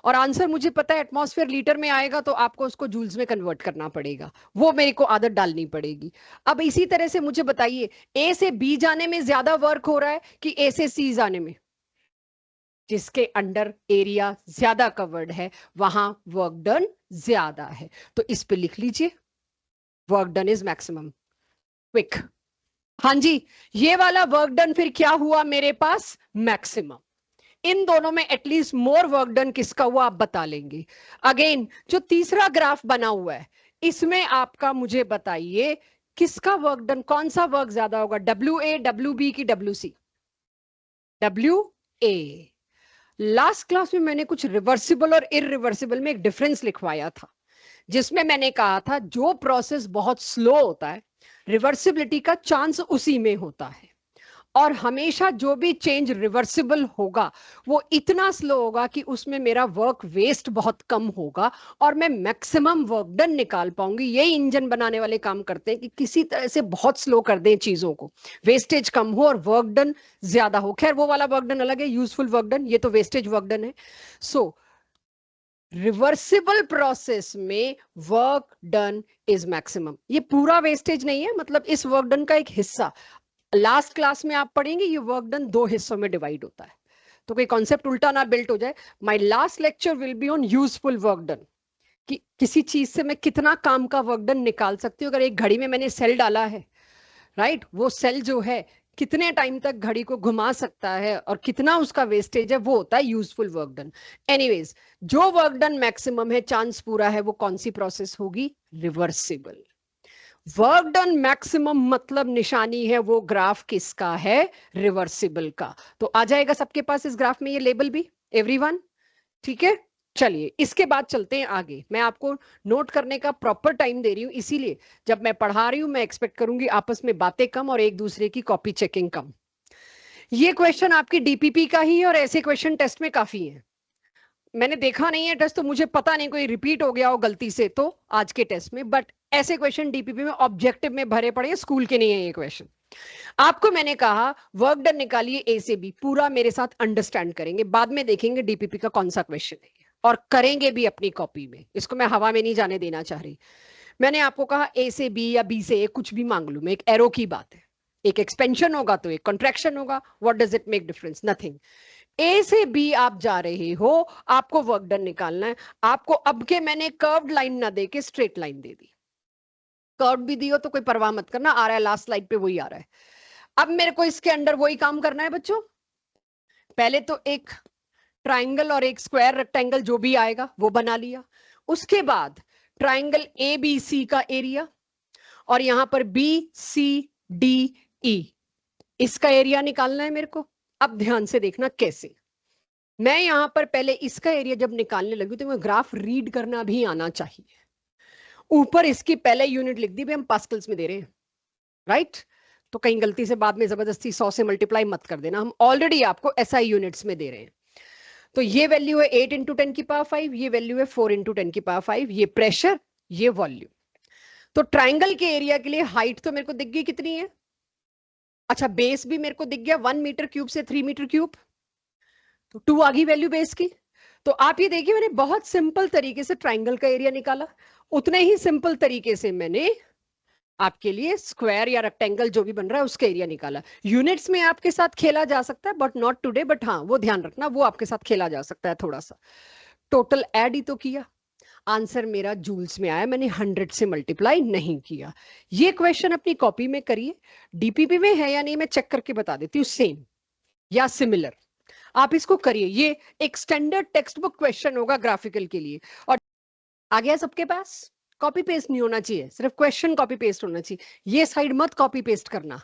और आंसर मुझे पता है एटमॉस्फेयर लीटर में आएगा, तो आपको उसको जूल्स में कन्वर्ट करना पड़ेगा, वो मेरे को आदत डालनी पड़ेगी। अब इसी तरह से मुझे बताइए, ए से बी जाने में ज्यादा वर्क हो रहा है कि ए से सी जाने में? जिसके अंडर एरिया ज्यादा कवर्ड है वहां वर्क डन ज्यादा है, तो इस पे लिख लीजिए work done is maximum. Quick. हाँ जी, ये वाला वर्क डन फिर क्या हुआ मेरे पास? मैक्सिमम। इन दोनों में एटलीस्ट मोर वर्क डन किसका हुआ आप बता लेंगे। अगेन जो तीसरा ग्राफ बना हुआ है इसमें आपका मुझे बताइए किसका वर्क डन, कौन सा वर्क ज्यादा होगा, डब्ल्यू ए डब्ल्यू बी की W C? W A. Last class में मैंने कुछ रिवर्सिबल और इरिवर्सिबल में एक डिफरेंस लिखवाया था, जिसमें मैंने कहा था जो प्रोसेस बहुत स्लो होता है रिवर्सिबिलिटी का चांस उसी में होता है, और हमेशा जो भी चेंज रिवर्सिबल होगा वो इतना स्लो होगा कि उसमें मेरा वर्क वेस्ट बहुत कम होगा और मैं मैक्सिमम वर्क डन निकाल पाऊंगी। यही इंजन बनाने वाले काम करते हैं कि किसी तरह से बहुत स्लो कर दें चीजों को, वेस्टेज कम हो और वर्क डन ज्यादा हो। खैर वो वाला वर्क डन अलग है, यूजफुल वर्क डन, ये तो वेस्टेज वर्क डन है। सो रिवर्सिबल प्रोसेस में वर्क डन इज मैक्सिमम। ये पूरा वेस्टेज नहीं है, मतलब इस वर्क डन का एक हिस्सा। लास्ट क्लास में आप पढ़ेंगे ये वर्क डन दो हिस्सों में डिवाइड होता है, तो कोई कॉन्सेप्ट उल्टा ना बिल्ट हो जाए। My last lecture will be on useful work done, कि किसी चीज से मैं कितना काम का वर्क डन निकाल सकती हूँ। अगर एक घड़ी में मैंने सेल डाला है, राइट, वो सेल जो है कितने टाइम तक घड़ी को घुमा सकता है और कितना उसका वेस्टेज है, वो होता है यूजफुल वर्क डन। एनीवेज, जो वर्क डन मैक्सिमम है, चांस पूरा है, वो कौन सी प्रोसेस होगी? रिवर्सिबल। वर्क डन मैक्सिमम मतलब निशानी है वो ग्राफ किसका है? रिवर्सिबल का। तो आ जाएगा सबके पास इस ग्राफ में ये लेबल भी, एवरीवन? ठीक है, चलिए इसके बाद चलते हैं आगे। मैं आपको नोट करने का प्रॉपर टाइम दे रही हूं, इसीलिए जब मैं पढ़ा रही हूं मैं एक्सपेक्ट करूंगी आपस में बातें कम और एक दूसरे की कॉपी चेकिंग कम। ये क्वेश्चन आपकी डीपीपी का ही है और ऐसे क्वेश्चन टेस्ट में काफी हैं। मैंने देखा नहीं है टेस्ट, तो मुझे पता नहीं कोई रिपीट हो गया हो गलती से तो आज के टेस्ट में, बट ऐसे क्वेश्चन डीपीपी में ऑब्जेक्टिव में भरे पड़े हैं, स्कूल के नहीं है ये क्वेश्चन। आपको मैंने कहा वर्क डन निकालिए ए से बी, पूरा मेरे साथ अंडरस्टैंड करेंगे, बाद में देखेंगे डीपीपी का कौन सा क्वेश्चन है, और करेंगे भी अपनी कॉपी में, इसको मैं हवा में नहीं जाने देना चाह रही। मैंने आपको कहा ए से बी या बी से ए कुछ भी मांग लू मैं, एक एरो की बात है, एक एक्सपेंशन होगा तो एक कॉन्ट्रैक्शन होगा, what does it make difference? Nothing. A से बी आप जा रहे हो, आपको वर्क डन निकालना है। आपको अब के मैंने कर्व्ड लाइन ना दे के स्ट्रेट लाइन दे दी, कर्व भी दी हो तो कोई परवाह मत करना, आ रहा है लास्ट स्लाइड पे वही आ रहा है। अब मेरे को इसके अंडर वही काम करना है बच्चों। पहले तो एक ट्राइंगल और एक स्क्वायर रेक्टेंगल जो भी आएगा वो बना लिया, उसके बाद ट्राइंगल ए बी सी का एरिया, और यहां पर बी सी डी ई, इसका एरिया निकालना है मेरे को। अब ध्यान से देखना कैसे। मैं यहां पर पहले इसका एरिया जब निकालने लगी तो मैं ग्राफ रीड करना भी आना चाहिए। ऊपर इसकी पहले यूनिट लिख दी, भी हम पास्कल्स में दे रहे हैं, राइट? तो कहीं गलती से बाद में जबरदस्ती 100 से मल्टीप्लाई मत कर देना, हम ऑलरेडी आपको एसआई यूनिट्स में दे रहे हैं। तो ये वैल्यू है 8 इंटू 10 की पावर 5, ये वैल्यू है 4 इंटू 10 की पावर 5, ये प्रेशर, ये वॉल्यूम। तो ट्राइंगल के एरिया के लिए हाइट तो मेरे को दिख गई कितनी है, अच्छा बेस भी मेरे को दिख गया 1 मीटर क्यूब से 3 मीटर क्यूब, तो 2 आ गई वैल्यू बेस की। तो आप ये देखिए मैंने बहुत सिंपल तरीके से ट्राइंगल का एरिया निकाला, उतने ही सिंपल तरीके से मैंने आपके लिए स्क्वायर या रेक्टेंगल जो भी बन रहा है उसका एरिया निकाला। यूनिट्स में आपके साथ खेला जा सकता है बट नॉट टुडे, बट हाँ वो ध्यान रखना वो आपके साथ खेला जा सकता है थोड़ा सा। टोटल ऐड ही तो किया, आंसर मेरा जूल्स में आया, मैंने 100 से मल्टीप्लाई नहीं किया। ये क्वेश्चन अपनी कॉपी में करिए, डीपीपी में है या नहीं मैं चेक करके बता देती हूँ, सेम या सिमिलर आप इसको करिए। ये एक स्टैंडर्ड टेक्स्ट बुक क्वेश्चन होगा ग्राफिकल के लिए। और आ गया सबके पास? कॉपी पेस्ट नहीं होना चाहिए, सिर्फ क्वेश्चन कॉपी पेस्ट होना चाहिए। ये साइड मत कॉपी पेस्ट करना,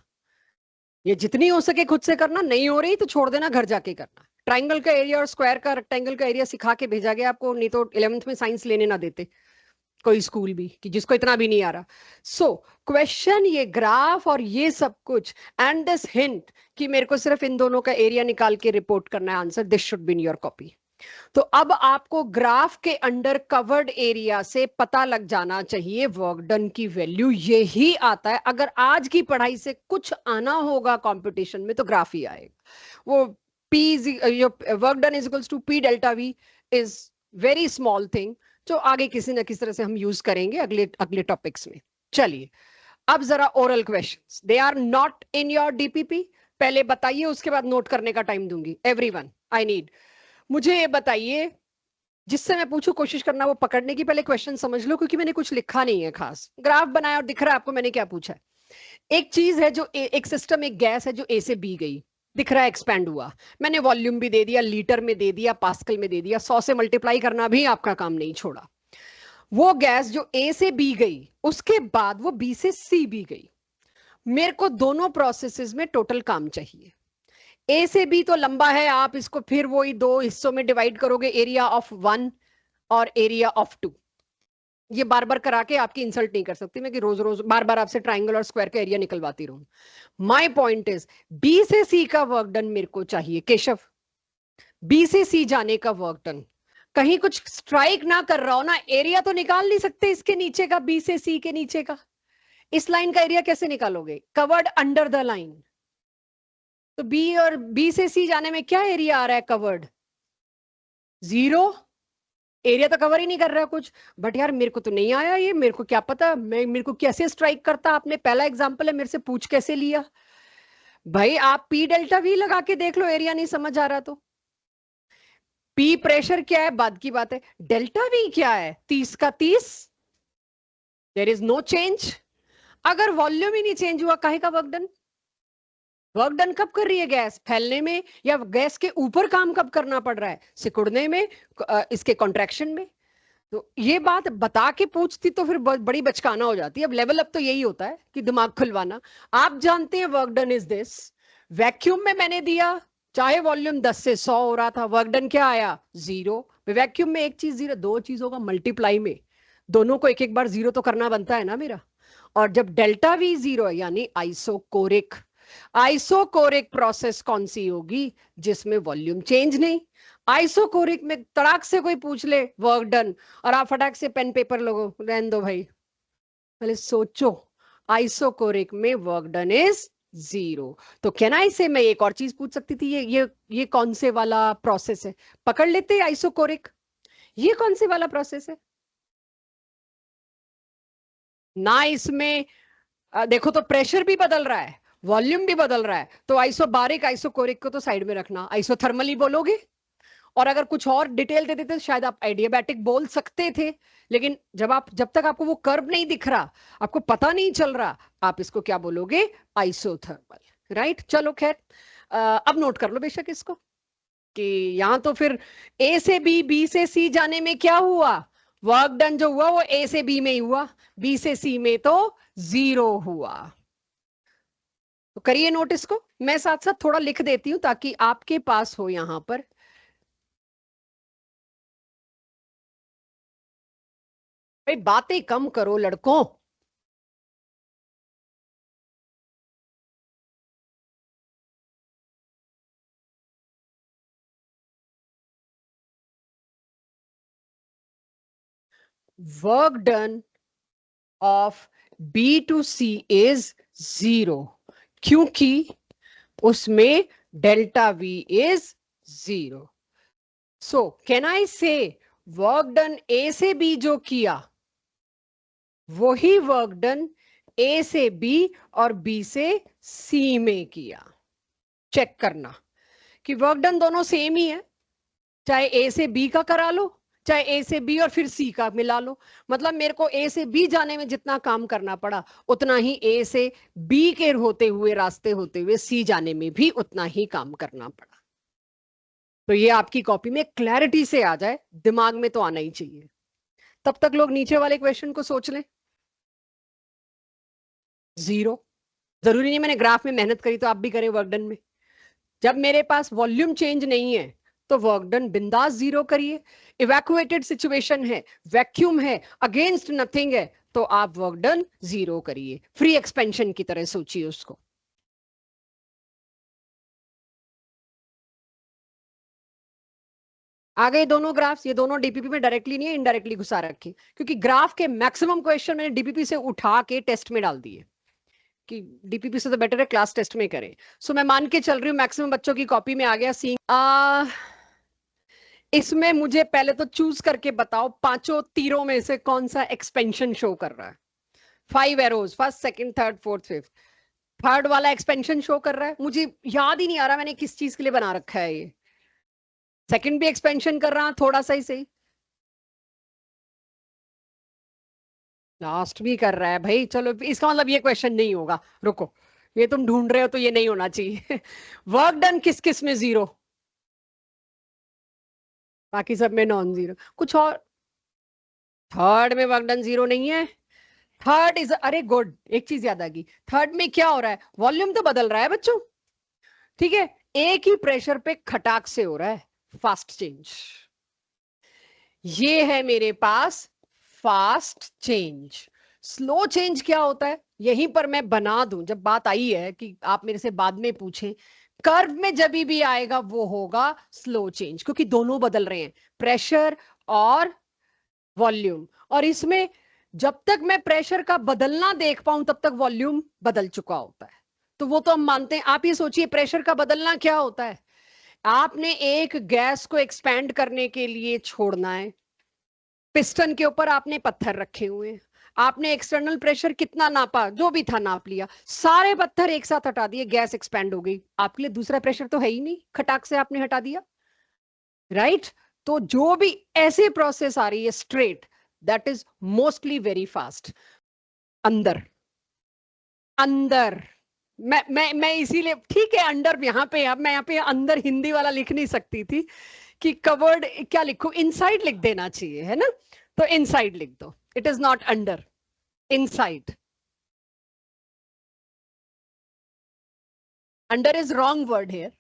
ये जितनी हो सके खुद से करना, नहीं हो रही तो छोड़ देना, घर जाके करना। ट्राइंगल का एरिया और स्क्वायर का रेक्टेंगल का एरिया सिखा के भेजा गया आपको, नहीं तो 11th में साइंस लेने ना देते कोई स्कूल भी, कि जिसको इतना भी नहीं आ रहा। सो क्वेश्चन ये ग्राफ और ये सब कुछ एंड दिस हिंट कि मेरे को सिर्फ इन दोनों का एरिया निकाल के रिपोर्ट करना है answer, this should be in your copy. तो अब आपको ग्राफ के अंडर कवर्ड एरिया से पता लग जाना चाहिए वर्क डन की वैल्यू, यही आता है। अगर आज की पढ़ाई से कुछ आना होगा कंपटीशन में तो ग्राफ ही आएगा। वो P work done is equals to P delta V is very small thing, जो आगे किसी ना किसी तरह से हम यूज करेंगे अगले अगले टॉपिक्स में। चलिए अब जरा oral questions, they are not in your DPP, पहले बताइए उसके बाद नोट करने का टाइम दूंगी। एवरीवन आई नीड, मुझे ये बताइए, जिससे मैं पूछूं कोशिश करना वो पकड़ने की, पहले क्वेश्चन समझ लो क्योंकि मैंने कुछ लिखा नहीं है खास, ग्राफ बनाया और दिख रहा है आपको मैंने क्या पूछा है। एक चीज है जो एक सिस्टम, एक गैस है जो ए से बी गई, दिख रहा है एक्सपैंड हुआ, मैंने वॉल्यूम भी दे दिया, लीटर में दे दिया, पास्कल में दे दिया, 100 से मल्टीप्लाई करना भी आपका काम नहीं छोड़ा। वो गैस जो ए से बी गई उसके बाद वो बी से सी भी गई, मेरे को दोनों प्रोसेसेस में टोटल काम चाहिए। ए से बी तो लंबा है, आप इसको फिर वही दो हिस्सों में डिवाइड करोगे, एरिया ऑफ 1 और एरिया ऑफ 2। ये बार बार करा के आपकी इंसल्ट नहीं कर सकती मैं कि रोज रोज बार बार आपसे ट्राइंगल और स्क्वायर का एरिया निकलवाती रहूं। माय पॉइंट इज बी से सी का वर्क डन मेरे को चाहिए केशव, बी से सी जाने का वर्क डन। कहीं कुछ स्ट्राइक ना कर रहा हो ना, एरिया तो निकाल नहीं सकते इसके नीचे का, बी से सी के नीचे का। इस लाइन का एरिया कैसे निकालोगे? Covered under the line. तो बी और बी से सी जाने में क्या एरिया आ रहा है? कवर्ड 0, एरिया तो कवर ही नहीं कर रहा कुछ। बट यार मेरे को तो नहीं आया ये, मेरे को क्या पता, मेरे को कैसे स्ट्राइक करता? आपने पहला एग्जांपल है, मेरे से पूछ कैसे लिया? भाई आप पी डेल्टा वी लगा के देख लो, एरिया नहीं समझ आ रहा तो। पी प्रेशर क्या है बाद की बात है, डेल्टा वी क्या है? 30 का 30, देयर इज नो चेंज। अगर वॉल्यूम ही नहीं चेंज हुआ, काहे का वर्क डन? वर्क डन कब कर रही है गैस? फैलने में, या गैस के ऊपर काम कब करना पड़ रहा है? सिकुड़ने में, इसके कॉन्ट्रैक्शन में। तो ये बात बता के पूछती तो फिर बड़ी बचकाना हो जाती है। अब लेवल अप तो यही होता है कि दिमाग खुलवाना। आप जानते हैं work done is this, vacuum में मैंने दिया, चाहे वॉल्यूम 10 से 100 हो रहा था, वर्क डन क्या आया? 0। वैक्यूम में एक चीज 0, दो चीज होगा मल्टीप्लाई में, दोनों को एक एक बार 0 तो करना बनता है ना मेरा। और जब डेल्टा वी 0 है यानी आइसोकोरिक, आइसोकोरिक प्रोसेस कौन सी होगी? जिसमें वॉल्यूम चेंज नहीं। आइसोकोरिक में तड़ाक से कोई पूछ ले वर्क डन और आप फटाक से पेन पेपर लोगो, रहने दो भाई, पहले सोचो। आइसोकोरिक में वर्क डन इज 0। तो क्या ना, इसे मैं एक और चीज पूछ सकती थी, ये कौन से वाला प्रोसेस है? पकड़ लेते हैं आइसोकोरिक, ये कौन से वाला प्रोसेस है ना? इसमें देखो तो प्रेशर भी बदल रहा है, वॉल्यूम भी बदल रहा है, तो आइसोबारिक आइसोकोरिक को तो साइड में रखना, आइसोथर्मल ही बोलोगे। और अगर कुछ और डिटेल दे देते तो शायद आप आइडियाबैटिक बोल सकते थे, लेकिन जब तक आपको वो कर्व नहीं दिख रहा, आपको पता नहीं चल रहा, आप इसको क्या बोलोगे? Isothermal, right? चलो खैर, अब नोट कर लो बेशक इसको कि यहां तो फिर ए से बी, बी से सी जाने में क्या हुआ? वर्क डन जो हुआ वो ए से बी में ही हुआ, बी से सी में तो 0 हुआ। तो करिए नोट इसको। मैं साथ साथ थोड़ा लिख देती हूं ताकि आपके पास हो यहां पर। भाई बातें कम करो लड़कों। Work done of B to C is 0 क्योंकि उसमें delta V is 0। So can I say work done ए से बी जो किया वही वर्क डन ए से बी और बी से सी में किया। चेक करना कि वर्क डन दोनों सेम ही है, चाहे ए से बी का करा लो चाहे ए से बी और फिर सी का मिला लो। मतलब मेरे को ए से बी जाने में जितना काम करना पड़ा उतना ही ए से बी के होते हुए रास्ते होते हुए सी जाने में भी उतना ही काम करना पड़ा। तो ये आपकी कॉपी में क्लैरिटी से आ जाए, दिमाग में तो आना ही चाहिए। तब तक लोग नीचे वाले क्वेश्चन को सोच लें। 0 जरूरी नहीं मैंने ग्राफ में मेहनत करी तो आप भी करें वर्क डन में। जब मेरे पास वॉल्यूम चेंज नहीं है तो वर्क डन बिंदास 0 करिए। इवैक्यूएटेड सिचुएशन है, वैक्यूम है, अगेंस्ट नथिंग है, तो आप वर्क डन 0 करिए। फ्री एक्सपेंशन की तरह सोचिए उसको। आ गए दोनों ग्राफ्स। ये दोनों डीपीपी में डायरेक्टली नहीं है, इनडायरेक्टली घुसा रखे, क्योंकि ग्राफ के मैक्सिमम क्वेश्चन मैंने डीपीपी से उठा के टेस्ट में डाल दिए कि डीपीपी से तो बेटर है क्लास टेस्ट में करें। सो मैं मान के चल रही हूँ मैक्सिमम बच्चों की कॉपी में आ गया सी। इसमें मुझे पहले तो चूज करके बताओ पांचों तीरों में से कौन सा एक्सपेंशन शो कर रहा है। 5 arrows, first second third fourth fifth. Third वाला एक्सपेंशन शो कर रहा है। मुझे याद ही नहीं आ रहा मैंने किस चीज के लिए बना रखा है ये। सेकंड भी एक्सपेंशन कर रहा है थोड़ा सा ही सही। लास्ट भी कर रहा है भाई। चलो इसका मतलब ये क्वेश्चन नहीं होगा, रुको। ये तुम ढूंढ रहे हो तो ये नहीं होना चाहिए। वर्क डन किस किस में 0, बाकी सब में नॉन 0। कुछ और थर्ड में वर्क डन 0 नहीं है। थर्ड इज, अरे गुड, एक चीज याद आ गई। थर्ड में क्या हो रहा है, वॉल्यूम तो बदल रहा है बच्चों। ठीक है, एक ही प्रेशर पे खटाक से हो रहा है फास्ट चेंज। ये है मेरे पास फास्ट चेंज। स्लो चेंज क्या होता है यहीं पर मैं बना दूं, जब बात आई है कि आप मेरे से बाद में पूछें। कर्व में जब भी आएगा वो होगा स्लो चेंज, क्योंकि दोनों बदल रहे हैं, प्रेशर और वॉल्यूम। और इसमें जब तक मैं प्रेशर का बदलना देख पाऊं तब तक वॉल्यूम बदल चुका होता है। तो वो तो हम मानते हैं। आप ये सोचिए प्रेशर का बदलना क्या होता है। आपने एक गैस को एक्सपैंड करने के लिए छोड़ना है, पिस्टन के ऊपर आपने पत्थर रखे हुए हैं, आपने एक्सटर्नल प्रेशर कितना नापा, जो भी था नाप लिया, सारे पत्थर एक साथ हटा दिए, गैस एक्सपैंड हो गई। आपके लिए दूसरा प्रेशर तो है ही नहीं, खटाक से आपने हटा दिया, राइट। तो जो भी ऐसे प्रोसेस आ रही है straight, that is mostly very fast. अंदर अंदर मैं इसीलिए ठीक है अंडर यहाँ पे, अब मैं यहाँ पे अंदर हिंदी वाला लिख नहीं सकती थी कि कवर्ड क्या लिखूं, इनसाइड लिख देना चाहिए है ना। तो इनसाइड लिख दो, it is not under, inside. Under is wrong word hair,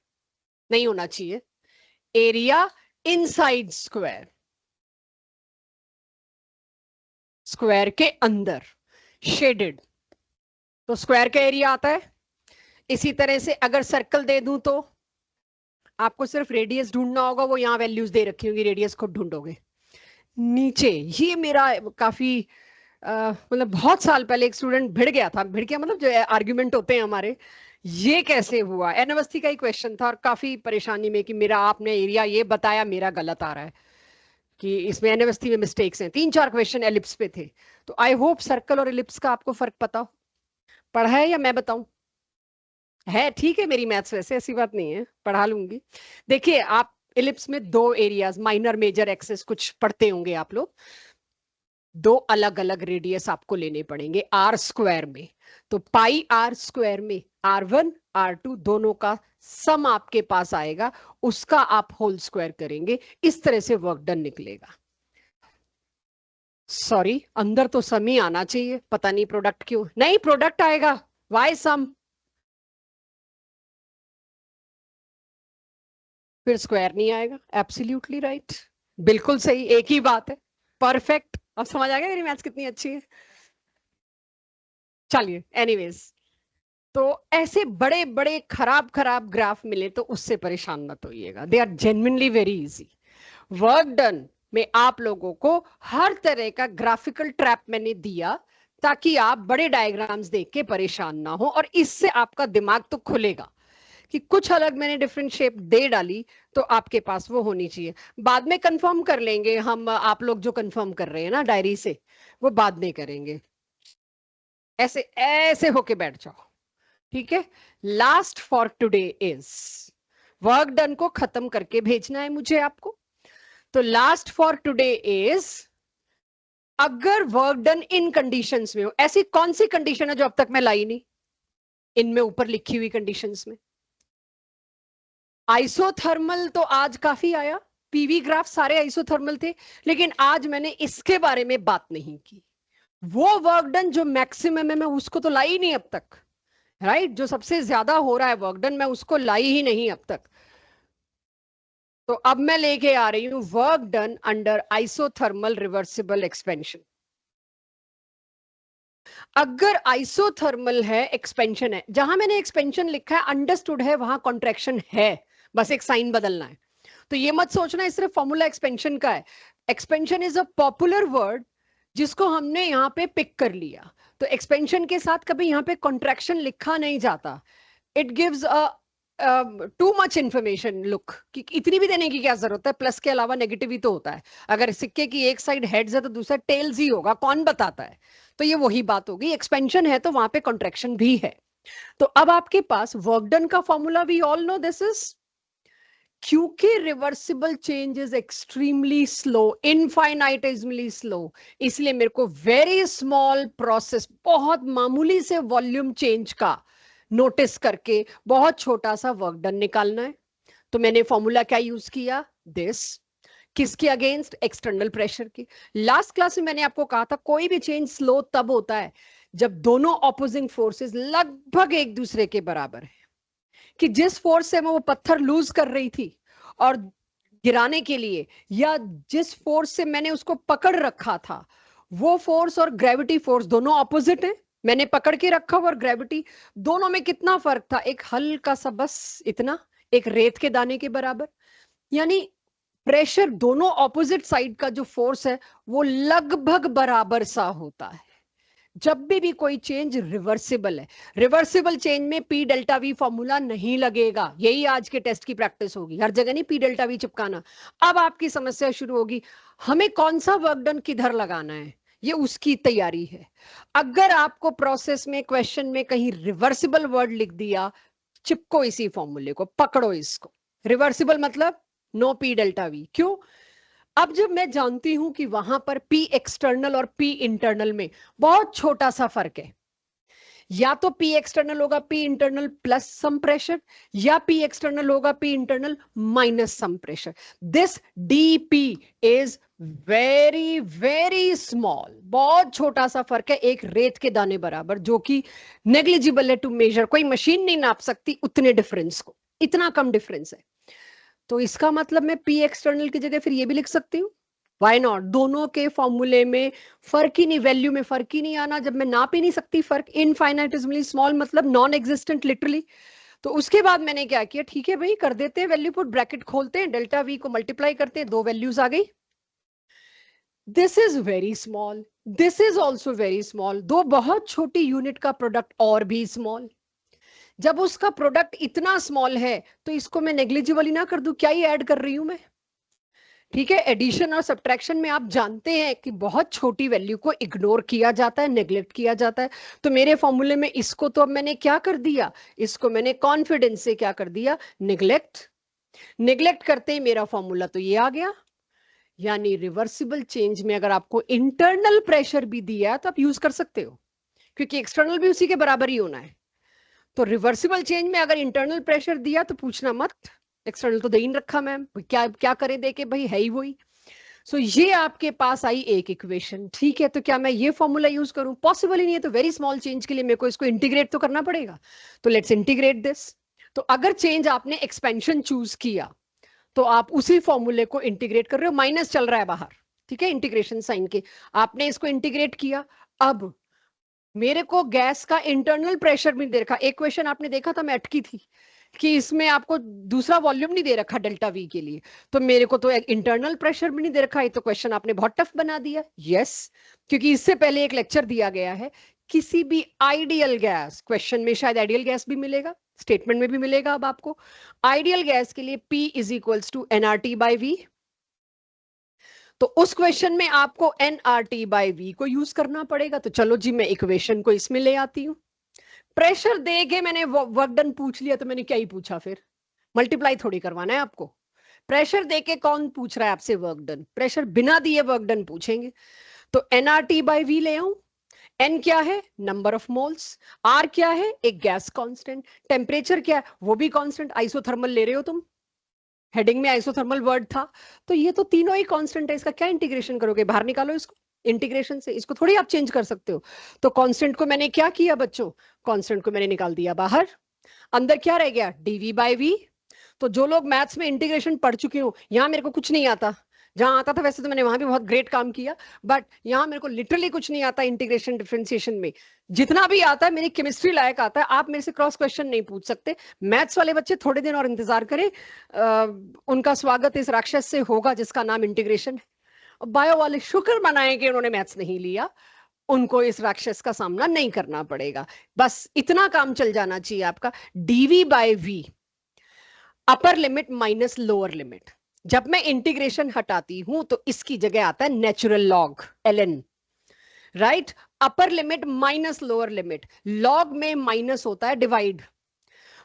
नहीं होना चाहिए। एरिया इनसाइड स्क्वायर, स्क्वायर के अंदर शेडेड, तो स्क्वायर का एरिया आता है। इसी तरह से अगर सर्कल दे दूं तो आपको सिर्फ रेडियस ढूंढना होगा, वो यहाँ वैल्यूज दे रखी होंगी, रेडियस को ढूंढोगे। नीचे ये मेरा काफी मतलब बहुत साल पहले एक स्टूडेंट भिड़ गया था, भिड़ गया मतलब जो आर्ग्यूमेंट होते हैं हमारे, ये कैसे हुआ, एनवस्थी का ही क्वेश्चन था और काफी परेशानी में कि मेरा आपने एरिया ये बताया मेरा गलत आ रहा है, कि इसमें एनवस्थी में मिस्टेक्स हैं। 3-4 क्वेश्चन एलिप्स पे थे। तो आई होप सर्कल और एलिप्स का आपको फर्क पता हो। पढ़ा है या मैं बताऊं? है ठीक है, मेरी मैथ्स वैसे ऐसी बात नहीं है, पढ़ा लूंगी। देखिए आप एलिप्स में दो एरियाज, माइनर मेजर एक्सेस कुछ पढ़ते होंगे आप लोग। दो अलग अलग रेडियस आपको लेने पड़ेंगे आर स्क्वायर में। तो पाई आर स्क्वायर में R1 R2 दोनों का सम आपके पास आएगा, उसका आप होल स्क्वायर करेंगे, इस तरह से वर्क डन निकलेगा। सॉरी, अंदर तो सम ही आना चाहिए, पता नहीं प्रोडक्ट क्यों नहीं प्रोडक्ट आएगा। वाई सम? फिर स्क्वायर नहीं आएगा। एब्सोल्युटली राइट, बिल्कुल सही, एक ही बात है, परफेक्ट। अब समझ आ गया मेरी मैथ्स कितनी अच्छी है। चलिए एनीवेज, तो ऐसे बड़े बड़े खराब खराब ग्राफ मिले तो उससे परेशान मत होइएगा, they are genuinely very easy. Work done में आप लोगों को हर तरह का ग्राफिकल ट्रैप मैंने दिया ताकि आप बड़े डायग्राम्स देख के परेशान ना हो, और इससे आपका दिमाग तो खुलेगा कि कुछ अलग मैंने डिफरेंट शेप दे डाली तो आपके पास वो होनी चाहिए। बाद में कंफर्म कर लेंगे हम, आप लोग जो कंफर्म कर रहे हैं ना डायरी से, वो बाद में करेंगे। ऐसे ऐसे होके बैठ जाओ, ठीक है। Last for today is, work done को खत्म करके भेजना है मुझे आपको। तो लास्ट फॉर टुडे इज, अगर वर्क डन इन कंडीशंस में हो, ऐसी कौन सी कंडीशन है जो अब तक मैं लाई नहीं इनमें ऊपर लिखी हुई कंडीशंस में? आइसोथर्मल तो आज काफी आया, पीवी ग्राफ सारे आइसोथर्मल थे, लेकिन आज मैंने इसके बारे में बात नहीं की। वो वर्क डन जो मैक्सिमम है मैं उसको तो लाई नहीं अब तक, राइट? जो सबसे ज्यादा हो रहा है वर्क डन मैं उसको लाई ही नहीं अब तक। तो अब मैं लेके आ रही हूं work done under isothermal reversible expansion. अगर आइसोथर्मल है, एक्सपेंशन है, जहां मैंने एक्सपेंशन लिखा है अंडरस्टूड है, वहां कॉन्ट्रैक्शन है, बस एक साइन बदलना है। तो ये मत सोचना इस सिर्फ फॉर्मूला एक्सपेंशन का है। Expansion is a popular word जिसको हमने यहाँ पे पिक कर लिया। तो एक्सपेंशन के साथ कभी यहाँ पे कॉन्ट्रैक्शन लिखा नहीं जाता। It gives a too much information look, कि इतनी भी देने की क्या जरूरत है, प्लस के अलावा नेगेटिव ही तो होता है। अगर सिक्के की एक साइड हेड्स है तो दूसरा टेल्स ही होगा, कौन बताता है? तो ये वही बात होगी, एक्सपेंशन है तो वहां पे कॉन्ट्रैक्शन भी है। तो अब आपके पास वर्क डन का formula we all know this is, क्योंकि reversible change is extremely slow, infinitesimally slow, इसलिए मेरे को वेरी स्मॉल प्रोसेस, बहुत मामूली से वॉल्यूम चेंज का नोटिस करके बहुत छोटा सा वर्क डन निकालना है। तो मैंने फॉर्मूला क्या यूज किया, दिस, किसके अगेंस्ट, एक्सटर्नल प्रेशर की। लास्ट क्लास में मैंने आपको कहा था कोई भी चेंज स्लो तब होता है जब दोनों ऑपोजिंग फोर्सेस लगभग एक दूसरे के बराबर है, कि जिस फोर्स से मैं वो पत्थर लूज कर रही थी और गिराने के लिए, या जिस फोर्स से मैंने उसको पकड़ रखा था, वो फोर्स और ग्रेविटी फोर्स दोनों ऑपोजिट है। मैंने पकड़ के रखा और ग्रेविटी, दोनों में कितना फर्क था, एक हल्का सा, बस इतना, एक रेत के दाने के बराबर। यानी प्रेशर दोनों ऑपोजिट साइड का जो फोर्स है वो लगभग बराबर सा होता है जब भी कोई चेंज रिवर्सिबल है। रिवर्सिबल चेंज में पी डेल्टा वी फॉर्मूला नहीं लगेगा, यही आज के टेस्ट की प्रैक्टिस होगी, हर जगह नहीं पी डेल्टा वी चिपकाना। अब आपकी समस्या शुरू होगी, हमें कौन सा वर्क डन किधर लगाना है, ये उसकी तैयारी है। अगर आपको प्रोसेस में, क्वेश्चन में कहीं रिवर्सिबल वर्ड लिख दिया, चिपको इसी फॉर्मूले को, पकड़ो इसको। रिवर्सिबल मतलब नो पी डेल्टा वी। क्यों? अब जब मैं जानती हूं कि वहां पर पी एक्सटर्नल और पी इंटरनल में बहुत छोटा सा फर्क है, या तो पी एक्सटर्नल होगा P internal plus some pressure, या पी एक्सटर्नल होगा P internal minus some pressure. This DP is very very small, बहुत छोटा सा फर्क है, एक रेत के दाने बराबर, जो कि नेग्लिजिबल है टू मेजर, कोई मशीन नहीं नाप सकती उतने डिफरेंस को, इतना कम डिफरेंस है। तो इसका मतलब मैं पी एक्सटर्नल की जगह फिर ये भी लिख सकती हूँ, वाई नॉट। दोनों के फॉर्मूले में फर्क ही नहीं, वैल्यू में फर्क ही नहीं आना, जब मैं नाप ही नहीं सकती फर्क। इनफाइनाइटिसिमली स्मॉल मतलब नॉन एग्जिस्टेंट लिटरली। तो उसके बाद मैंने क्या किया, ठीक है भाई कर देते हैं वैल्यू पुट, ब्रैकेट खोलते हैं, डेल्टा वी को मल्टीप्लाई करते हैं, दो वैल्यूज आ गई। This is very small, this is also very small, दो बहुत छोटी यूनिट का प्रोडक्ट और भी स्मॉल। जब उसका प्रोडक्ट इतना स्मॉल है तो इसको मैं नेग्लिजिबल ही ना कर दूं, क्या ही ऐड कर रही हूं मैं? ठीक है, एडिशन और सब्ट्रैक्शन में आप जानते हैं कि बहुत छोटी वैल्यू को इग्नोर किया जाता है, नेग्लेक्ट किया जाता है। तो मेरे फॉर्मूले में इसको तो अब मैंने क्या कर दिया, इसको मैंने कॉन्फिडेंस से क्या कर दिया, निग्लेक्ट। निग्लेक्ट करते ही मेरा फॉर्मूला तो ये आ गया। यानी रिवर्सिबल चेंज में अगर आपको इंटरनल प्रेशर भी दिया तो आप यूज कर सकते हो, क्योंकि एक्सटर्नल भी उसी के बराबर ही होना है। तो रिवर्सिबल चेंज में अगर इंटरनल प्रेशर दिया तो पूछना मत, एक्सटर्नल तो दे ही नहीं रखा मैम, क्या क्या करे दे के, भाई है ही वही। सो ये आपके पास आई एक इक्वेशन, ठीक है। तो क्या मैं ये फॉर्मूला यूज करूं? पॉसिबल ही नहीं है। तो वेरी स्मॉल चेंज के लिए मेरे को इसको इंटीग्रेट तो करना पड़ेगा। तो लेट्स इंटीग्रेट दिस। तो अगर चेंज आपने एक्सपेंशन चूज किया तो आप उसी फॉर्मूले को इंटीग्रेट कर रहे हो, माइनस चल रहा है बाहर, ठीक है, इंटीग्रेशन साइन के, आपने इसको इंटीग्रेट किया। अब मेरे को गैस का इंटरनल प्रेशर भी दे रखा, एक क्वेश्चन आपने देखा था मैं अटकी थी कि इसमें आपको दूसरा वॉल्यूम नहीं दे रखा डेल्टा वी के लिए, तो मेरे को तो एक इंटरनल प्रेशर भी नहीं दे रखा, ये तो क्वेश्चन आपने बहुत टफ बना दिया। यस, क्योंकि इससे पहले एक लेक्चर दिया गया है, किसी भी आइडियल गैस, क्वेश्चन में शायद आइडियल गैस भी मिलेगा, स्टेटमेंट में भी मिलेगा अब आपको, आइडियल गैस के लिए P is equals to nRT by V। तो उस क्वेश्चन में आपको nRT बाई V को यूज करना पड़ेगा। तो चलो जी मैं इक्वेशन को इसमें ले आती हूं। प्रेशर दे के मैंने वर्क डन पूछ लिया, तो मैंने क्या ही पूछा, फिर मल्टीप्लाई थोड़ी करवाना है आपको। प्रेशर दे के कौन पूछ रहा है आपसे वर्क डन, प्रेशर बिना दिए वर्क डन पूछेंगे। तो nRT बाई V ले आऊं, n क्या है, नंबर ऑफ मोल्स, r क्या है, एक गैस कांस्टेंट, टेम्परेचर क्या है, वो भी कांस्टेंट, आइसोथर्मल ले रहे हो तुम, हेडिंग में आइसोथर्मल वर्ड था, तो ये तो तीनों ही कांस्टेंट है, इसका क्या इंटीग्रेशन करोगे, बाहर निकालो इसको इंटीग्रेशन से, इसको थोड़ी आप चेंज कर सकते हो। तो कांस्टेंट को मैंने क्या किया बच्चों, कांस्टेंट को मैंने निकाल दिया बाहर, अंदर क्या रह गया, dv बाई v। तो जो लोग मैथ्स में इंटीग्रेशन पढ़ चुके हो, यहां मेरे को कुछ नहीं आता, जहां आता था वैसे तो मैंने वहां भी बहुत ग्रेट काम किया, बट यहां मेरे को लिटरली कुछ नहीं आता इंटीग्रेशन डिफरेंशिएशन में, जितना भी आता है मेरी केमिस्ट्री लायक आता है, आप मेरे से क्रॉस क्वेश्चन नहीं पूछ सकते। मैथ्स वाले बच्चे थोड़े दिन और इंतजार करें, उनका स्वागत इस राक्षस से होगा जिसका नाम इंटीग्रेशन है। बायो वाले शुक्र मनाएं कि उन्होंने मैथ्स नहीं लिया, उनको इस राक्षस का सामना नहीं करना पड़ेगा, बस इतना काम चल जाना चाहिए आपका। dv by v upper limit minus lower limit, जब मैं इंटीग्रेशन हटाती हूं तो इसकी जगह आता है natural log ln, right. Upper limit minus lower limit, log में माइनस होता है डिवाइड,